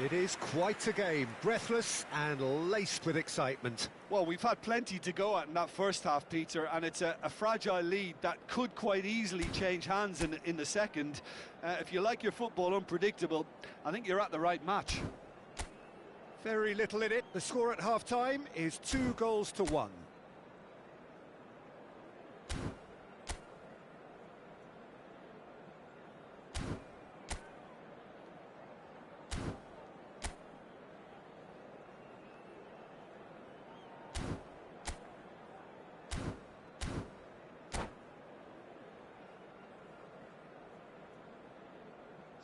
It is quite a game, breathless and laced with excitement. Well, we've had plenty to go at in that first half, Peter, and it's a fragile lead that could quite easily change hands in the second. If you like your football unpredictable, I think you're at the right match. Very little in it. The score at half-time is 2-1.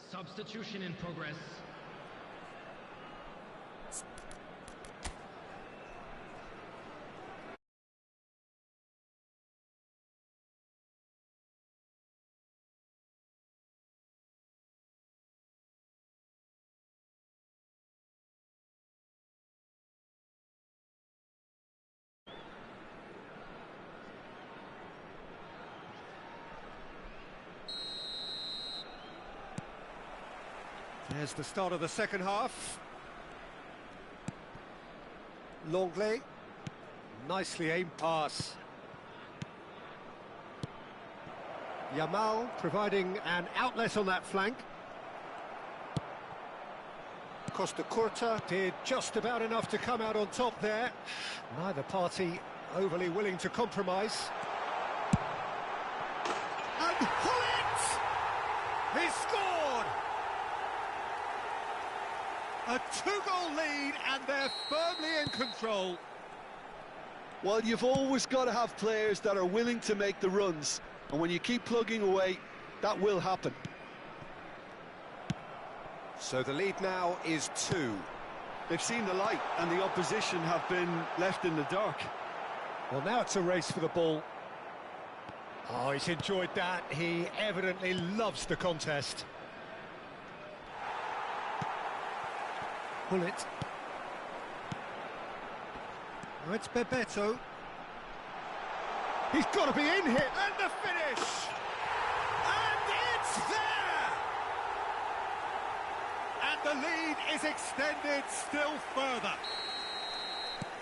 Substitution in progress. There's the start of the second half. Longley. Nicely aimed pass. Yamal providing an outlet on that flank. Costa Curta did just about enough to come out on top there. Neither party overly willing to compromise. And Hullet! He scored! A two-goal lead, and they're firmly in control. Well, you've always got to have players that are willing to make the runs, and when you keep plugging away, that will happen. So the lead now is 2. They've seen the light, and the opposition have been left in the dark. Well, now it's a race for the ball. Oh, he's enjoyed that. He evidently loves the contest. Bullet. Oh, it's Bebeto. He's got to be in here. And the finish! And it's there! And the lead is extended still further.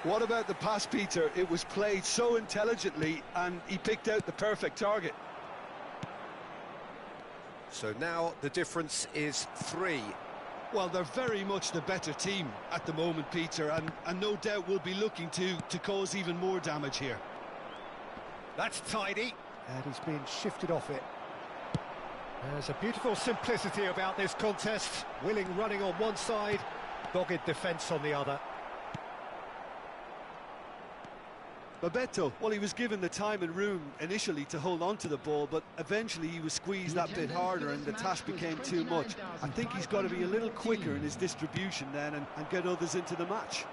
What about the pass, Peter? It was played so intelligently, and he picked out the perfect target. So now the difference is 3. Well, they're very much the better team at the moment, Peter, and no doubt will be looking to cause even more damage here. That's tidy, and he's being shifted off it. There's a beautiful simplicity about this contest. Willing running on one side, dogged defence on the other. Bebeto, well, he was given the time and room initially to hold on to the ball, but eventually he was squeezed that bit harder and the task became too much. I think he's got to be a little quicker in his distribution then and get others into the match.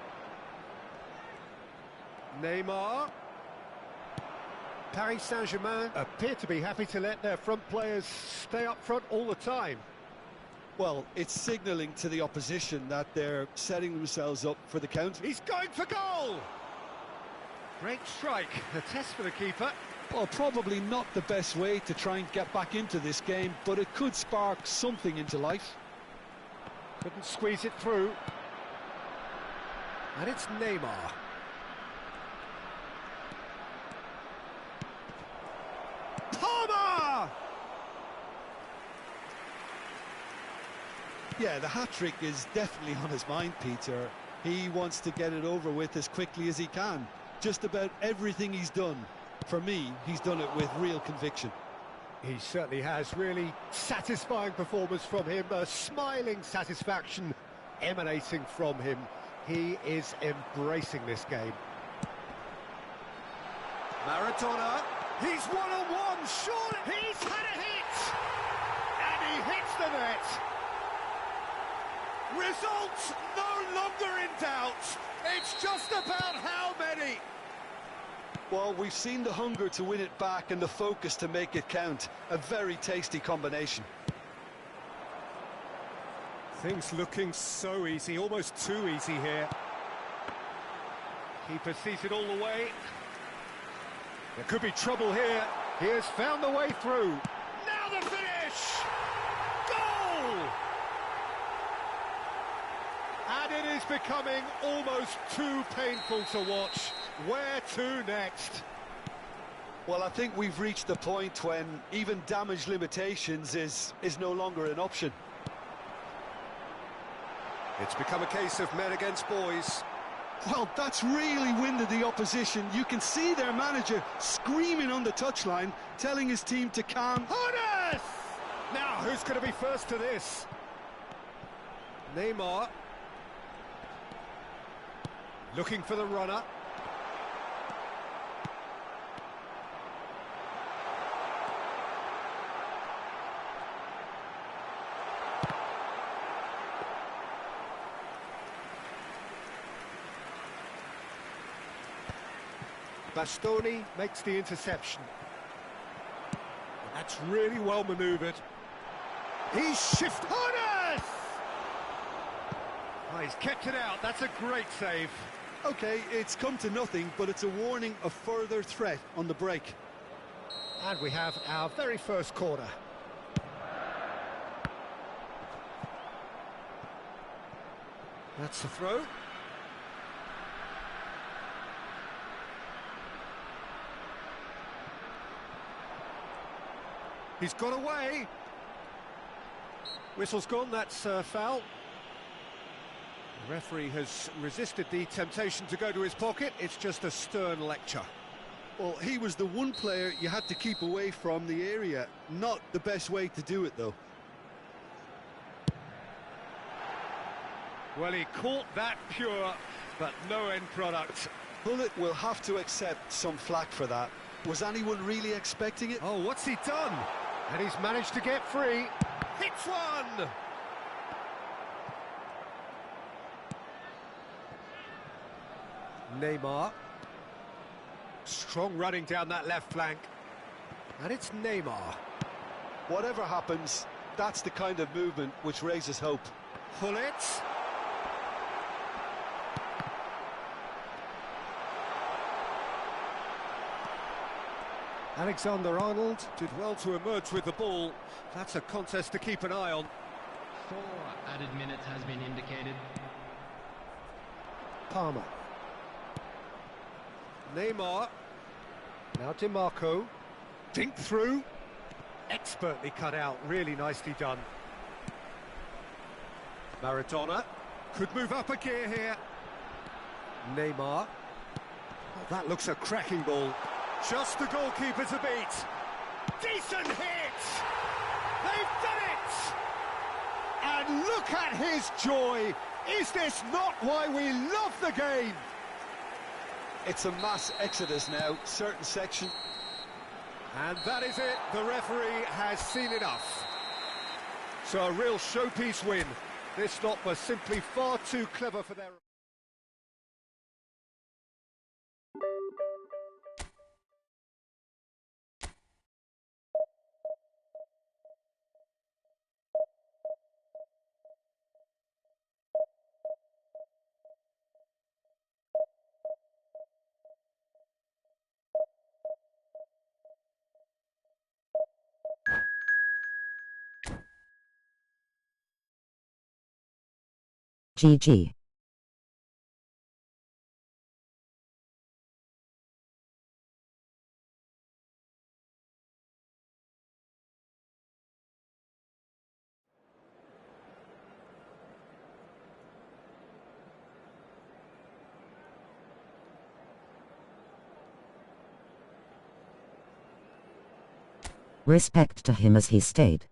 Neymar. Paris Saint-Germain appear to be happy to let their front players stay up front all the time. Well, it's signalling to the opposition that they're setting themselves up for the counter. He's going for goal! Great strike, a test for the keeper. Well, probably not the best way to try and get back into this game, but it could spark something into life. Couldn't squeeze it through. And it's Neymar. Palmer! Yeah, the hat-trick is definitely on his mind, Peter. He wants to get it over with as quickly as he can. Just about everything he's done, for me, he's done it with real conviction. He certainly has. Really satisfying performance from him. A smiling satisfaction emanating from him. He is embracing this game. Maradona. He's one-on-one, surely. He's had a hit! And he hits the net. Results no longer in doubt. It's just about how many. Well, we've seen the hunger to win it back and the focus to make it count. A very tasty combination. Things looking so easy, almost too easy here. Keeper sees it all the way. There could be trouble here. He has found the way through. Now the finish! Goal! And it is becoming almost too painful to watch. Where to next? Well, I think we've reached the point when even damage limitations is no longer an option. It's become a case of men against boys. Well, that's really winded the opposition. You can see their manager screaming on the touchline, telling his team to calm. Horace! Now, who's going to be first to this? Neymar. Looking for the runner. Bastoni makes the interception. And that's really well manoeuvred. He's shifted. Horace! Oh, he's kept it out. That's a great save. OK, it's come to nothing, but it's a warning of further threat on the break. And we have our very first corner. That's the throw. He's got away. Whistle's gone, that's foul. The referee has resisted the temptation to go to his pocket. It's just a stern lecture. Well, he was the one player you had to keep away from the area. Not the best way to do it, though. Well, he caught that pure, but no end product. Bullet will have to accept some flack for that. Was anyone really expecting it? Oh, what's he done? And he's managed to get free. Hits one! Neymar. Strong running down that left flank. And it's Neymar. Whatever happens, that's the kind of movement which raises hope. Pullet. Alexander-Arnold did well to emerge with the ball. That's a contest to keep an eye on. 4 added minutes has been indicated. Palmer. Neymar. Now DiMarco. Dink through. Expertly cut out. Really nicely done. Maradona. Could move up a gear here. Neymar. Oh, that looks a cracking ball. Just the goalkeeper to beat. Decent hit! They've done it! And look at his joy! Is this not why we love the game? It's a mass exodus now, certain section. And that is it, the referee has seen enough. So a real showpiece win. This stop was simply far too clever for their... GG. Respect to him as he stayed.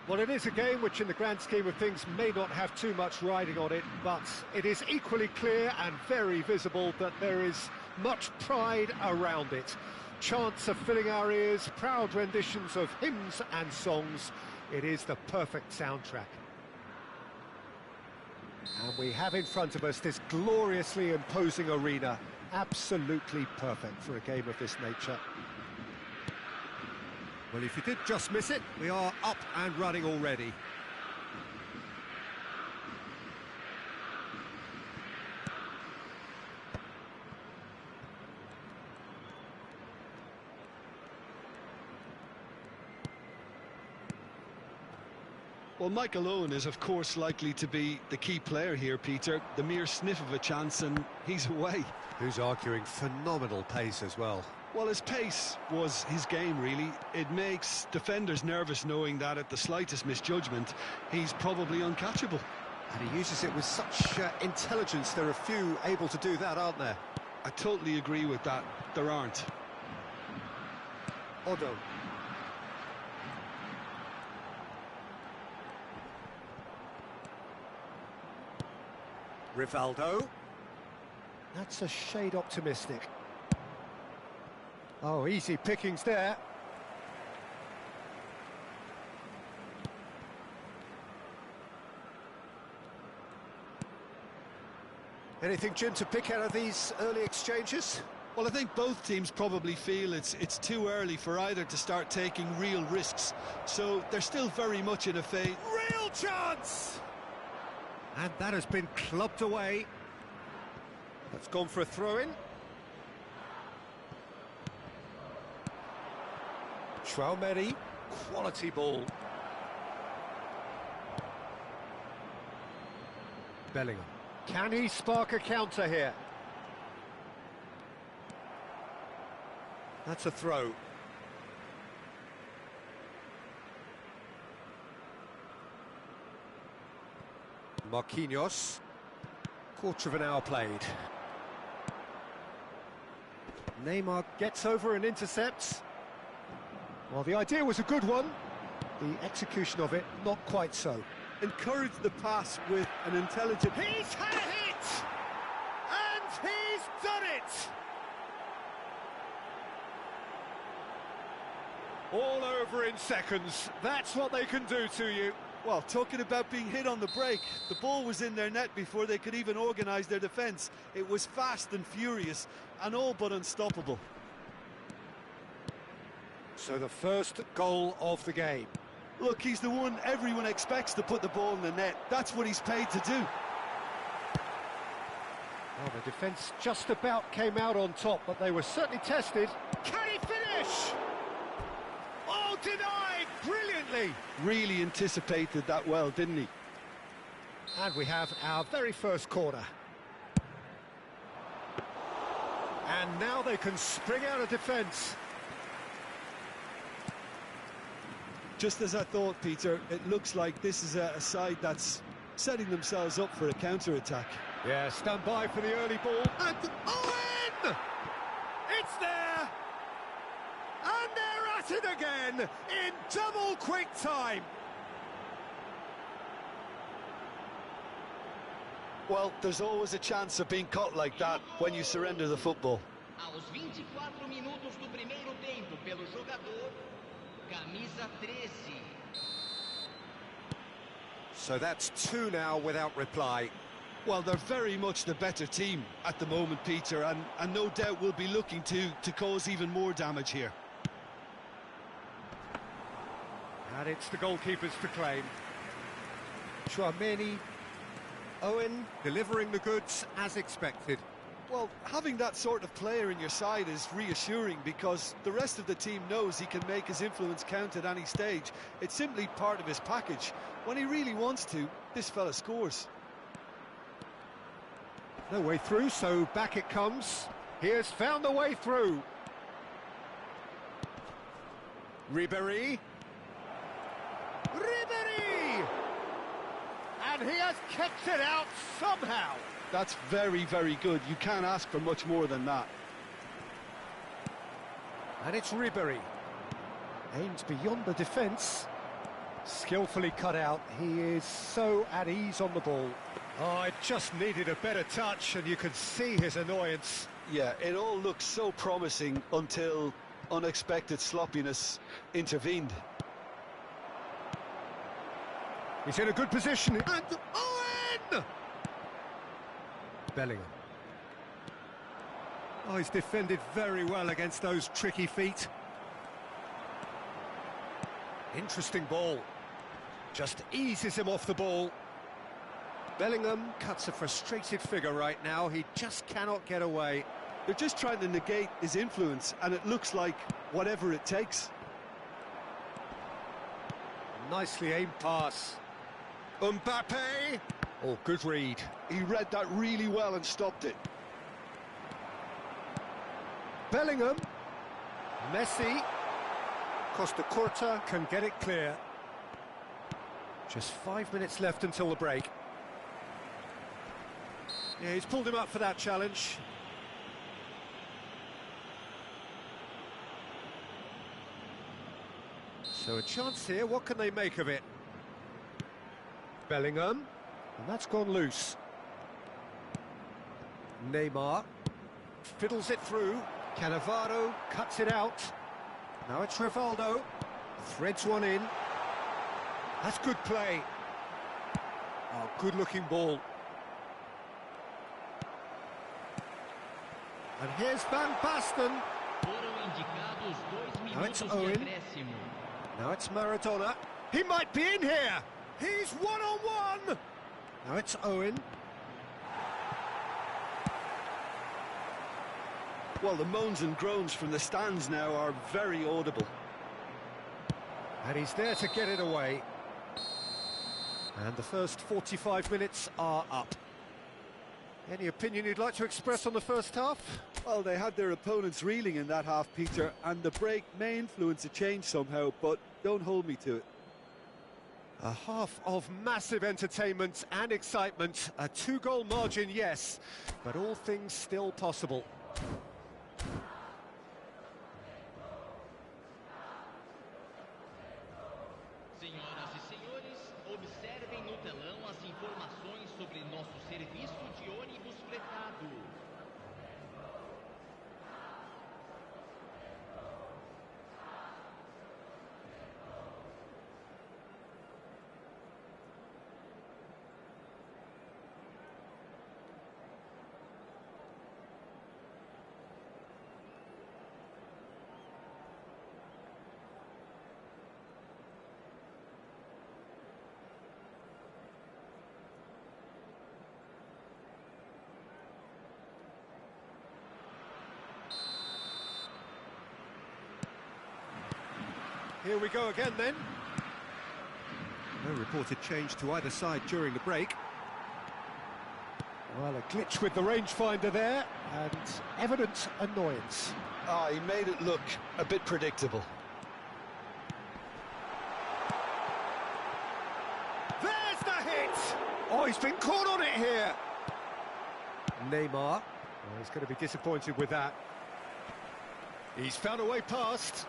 Well, it is a game which in the grand scheme of things may not have too much riding on it, but it is equally clear and very visible that there is much pride around it. Chants are filling our ears, proud renditions of hymns and songs. It is the perfect soundtrack. And we have in front of us this gloriously imposing arena, absolutely perfect for a game of this nature. Well, if you did just miss it, we are up and running already. Well, Michael Owen is, of course, likely to be the key player here, Peter. The mere sniff of a chance and he's away. Who's arguing phenomenal pace as well. Well, his pace was his game, really. It makes defenders nervous knowing that at the slightest misjudgment, he's probably uncatchable. And he uses it with such intelligence. There are few able to do that, aren't there? I totally agree with that. There aren't. Odo. Rivaldo. That's a shade optimistic. Oh, easy pickings there. Anything, Jim, to pick out of these early exchanges? Well, I think both teams probably feel it's too early for either to start taking real risks. So they're still very much in a phase. Real chance! And that has been clubbed away. That's gone for a throw-in. Traumeri, quality ball. Bellingham. Can he spark a counter here? That's a throw. Marquinhos. Quarter of an hour played. Neymar gets over and intercepts. Well, the idea was a good one. The execution of it, not quite so. Encourage the pass with an intelligent... He's had a hit! And he's done it! All over in seconds. That's what they can do to you. Well, talking about being hit on the break, the ball was in their net before they could even organise their defence. It was fast and furious, and all but unstoppable. So the first goal of the game. Look, he's the one everyone expects to put the ball in the net. That's what he's paid to do. Well, the defence just about came out on top, but they were certainly tested. Can he finish? Oh, denied brilliantly. Really anticipated that well, didn't he? And we have our very first corner. And now they can spring out of defence. Just as I thought, Peter, it looks like this is a side that's setting themselves up for a counter-attack. Yeah, stand by for the early ball. And Owen! It's there! And they're at it again in double quick time. Well, there's always a chance of being caught like that when you surrender the football. Aos 24 minutos do primeiro tempo pelo jogador, camisa 13. So that's two now without reply. Well, they're very much the better team at the moment, Peter, and no doubt will be looking to cause even more damage here. And it's the goalkeepers to claim. Traumeri, Owen delivering the goods as expected. Well, having that sort of player in your side is reassuring because the rest of the team knows he can make his influence count at any stage. It's simply part of his package. When he really wants to, this fella scores. No way through, so back it comes. He has found the way through. Ribéry. Ribéry! And he has kept it out somehow. That's very, very good. You can't ask for much more than that. And it's Ribéry. Aims beyond the defence. Skillfully cut out. He is so at ease on the ball. Oh, it just needed a better touch, and you could see his annoyance. Yeah, it all looked so promising until unexpected sloppiness intervened. He's in a good position. And Owen! Bellingham. Oh, he's defended very well against those tricky feet. Interesting ball. Just eases him off the ball. Bellingham cuts a frustrated figure right now. He just cannot get away. They're just trying to negate his influence, and it looks like whatever it takes. Nicely aimed pass. Mbappe! Oh, good read. He read that really well and stopped it. Bellingham. Messi. Costa Curta can get it clear. Just 5 minutes left until the break. Yeah, he's pulled him up for that challenge. So a chance here, what can they make of it? Bellingham, and that's gone loose. Neymar fiddles it through. Cannavaro cuts it out. Now it's Rivaldo. Threads one in. That's good play. Oh, good-looking ball. And here's Van Basten. Now it's Owen. Now it's Maradona. He might be in here. He's one-on-one. Now it's Owen. Well, the moans and groans from the stands now are very audible. And he's there to get it away. And the first 45 minutes are up. Any opinion you'd like to express on the first half? Well, they had their opponents reeling in that half, Peter, and the break may influence a change somehow, but don't hold me to it. A half of massive entertainment and excitement. A 2-goal margin, yes, but all things still possible. Senhoras e senhores, observem no telão as informações sobre nosso serviço de ônibus fretado. Here we go again then. No reported change to either side during the break. Well, a glitch with the rangefinder there, and evident annoyance. Ah, he made it look a bit predictable. There's the hit! Oh, he's been caught on it here. Neymar. Well, he's going to be disappointed with that. He's found a way past.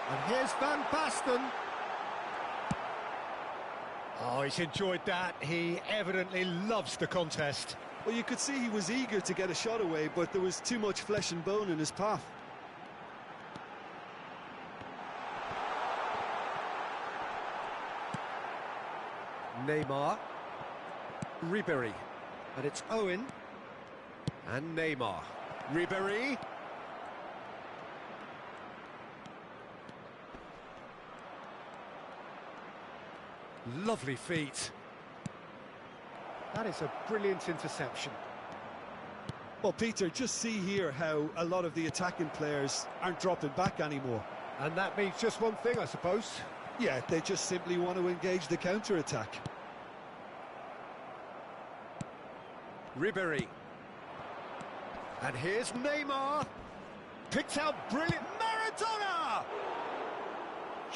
And here's Van Basten. Oh, he's enjoyed that. He evidently loves the contest. Well, you could see he was eager to get a shot away, but there was too much flesh and bone in his path. Neymar. Ribéry. And it's Owen. And Neymar. Ribéry. Lovely feet. That is a brilliant interception. Well, Peter, just see here how a lot of the attacking players aren't dropping back anymore. And that means just one thing, I suppose. Yeah, they just simply want to engage the counter-attack. Ribéry. And here's Neymar. Picked out brilliant. Maradona!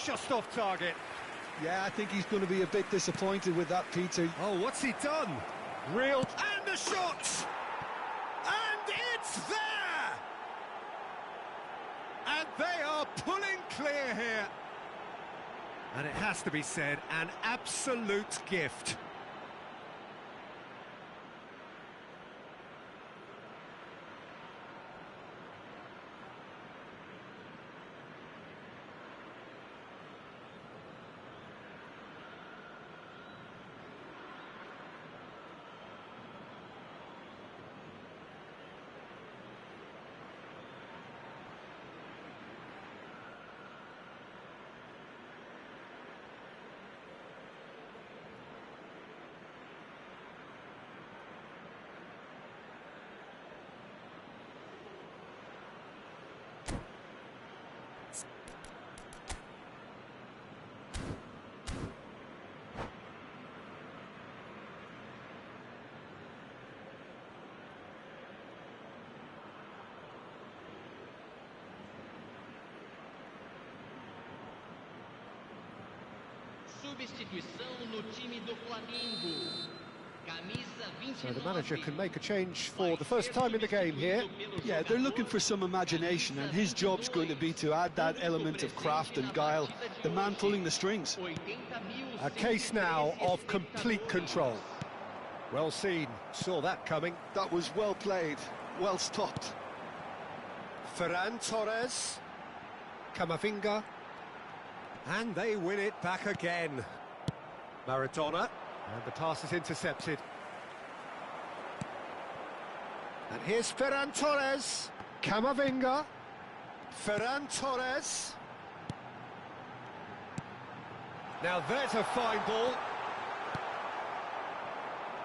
Just off target. Yeah, I think he's going to be a bit disappointed with that, Peter. Oh, what's he done? Real... And the shot! And it's there! And they are pulling clear here. And it has to be said, an absolute gift. Substituição no time do Flamengo. Camisa 29. So the manager can make a change for the first time in the game here. Yeah, they're looking for some imagination, and his job's going to be to add that element of craft and guile, the man pulling the strings. A case now of complete control. Well seen, saw that coming. That was well played, well stopped. Ferran Torres, Camavinga, and they win it back again. Maradona, and the pass is intercepted. And here's Ferran Torres, Camavinga, Ferran Torres. Now there's a fine ball.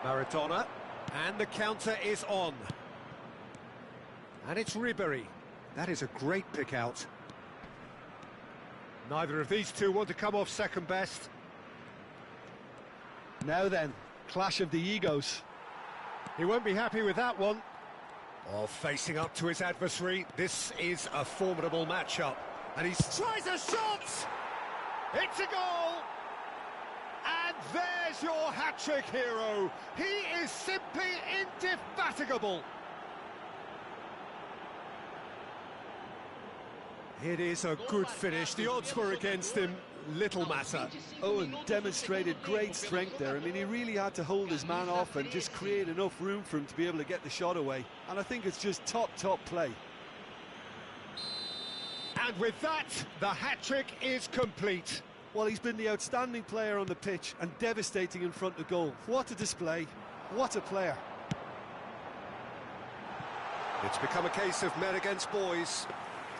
Maradona, and the counter is on. And it's Ribery. That is a great pick out. Neither of these two want to come off second best. Now then, clash of the egos. He won't be happy with that one. Oh, facing up to his adversary, this is a formidable matchup. And he tries a shot! It's a goal! And there's your hat-trick hero. He is simply indefatigable. It is a good finish. The odds were against him. Little matter. Owen demonstrated great strength there. I mean, he really had to hold his man off and just create enough room for him to be able to get the shot away. And I think it's just top play. And with that, the hat-trick is complete. Well, he's been the outstanding player on the pitch and devastating in front of goal. What a display. What a player. It's become a case of men against boys.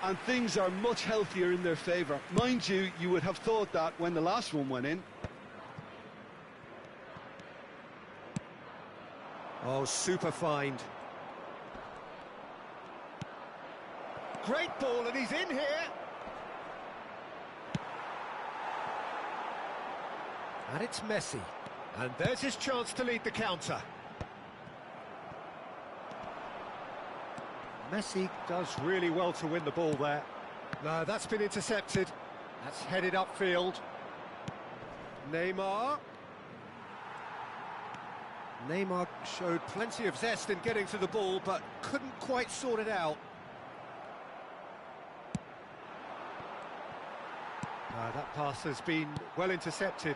And things are much healthier in their favour. Mind you, you would have thought that when the last one went in. Oh, super find. Great ball, and he's in here. And it's Messi. And there's his chance to lead the counter. Messi does really well to win the ball there. No, that's been intercepted. That's headed upfield. Neymar. Neymar showed plenty of zest in getting to the ball, but couldn't quite sort it out. That pass has been well intercepted.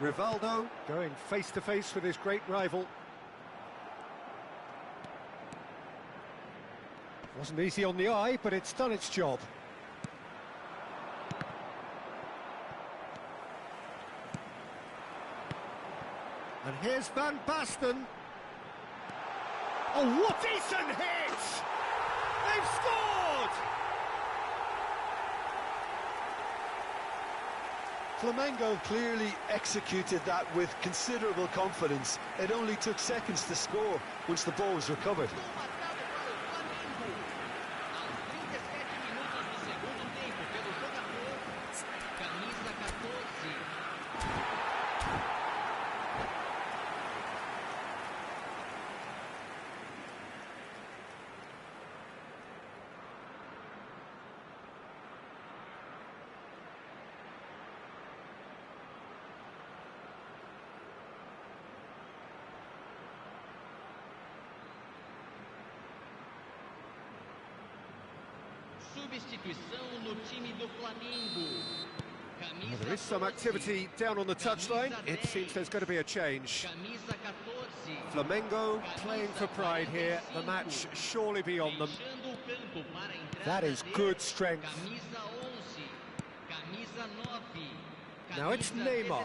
Rivaldo going face-to-face with his great rival. Wasn't easy on the eye, but it's done its job. And here's Van Basten. Oh, what decent hit! They've scored! Flamengo clearly executed that with considerable confidence. It only took seconds to score once the ball was recovered. Substituição no time do Flamengo. Well, there is some activity down on the touchline. It seems there's going to be a change. Flamengo playing for pride here. The match surely beyond them. That is good strength. Now it's Neymar.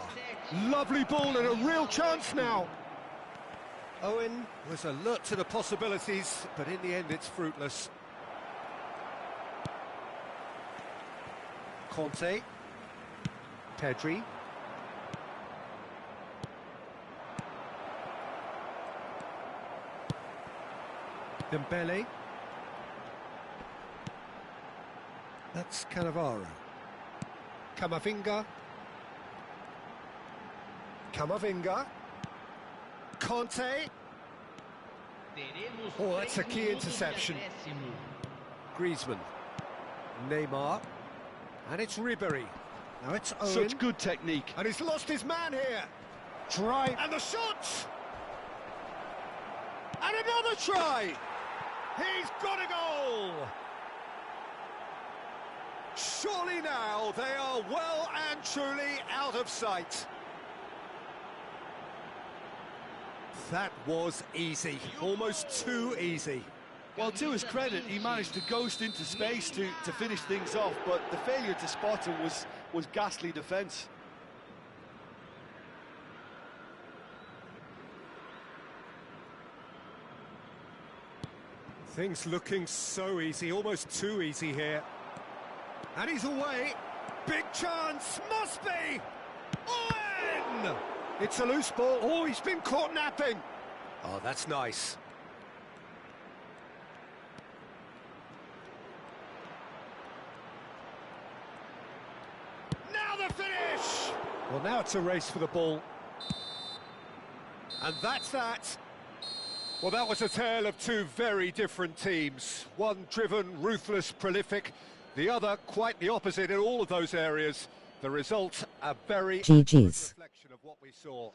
Lovely ball and a real chance now. Owen was alert to the possibilities, but in the end it's fruitless. Conte, Pedri, Dembele, that's Cannavaro, Camavinga, Conte, oh, that's a key interception. Griezmann, Neymar. And it's Ribery. Now it's Owen. Such good technique. And he's lost his man here. Try. And the shot! And another try! He's got a goal! Surely now they are well and truly out of sight. That was easy, almost too easy. Well, to his credit, he managed to ghost into space to finish things off, but the failure to spot him was ghastly defence. Things looking so easy, almost too easy here. And he's away. Big chance, must be! In! It's a loose ball. Oh, he's been caught napping. Oh, that's nice. Now the finish! Well, now it's a race for the ball. And that's that. Well, that was a tale of two very different teams. One driven, ruthless, prolific. The other quite the opposite in all of those areas. The result, a very GG's. reflection of what we saw.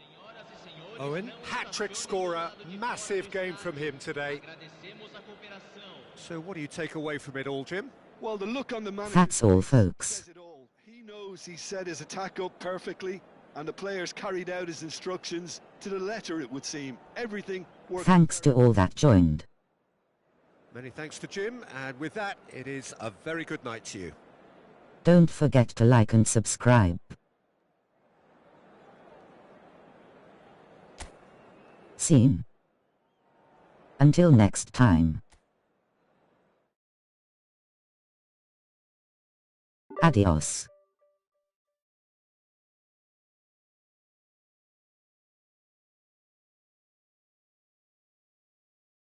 Owen, hat-trick scorer, massive game from him today. So what do you take away from it all, Jim? Well, the look on the manager's That's all, face folks. says it all. He knows he set his attack up perfectly, and the players carried out his instructions to the letter, it would seem. Everything worked. Thanks to all that joined. Many thanks to Jim, and with that, it is a very good night to you. Don't forget to like and subscribe. Scene. Until next time. Adios.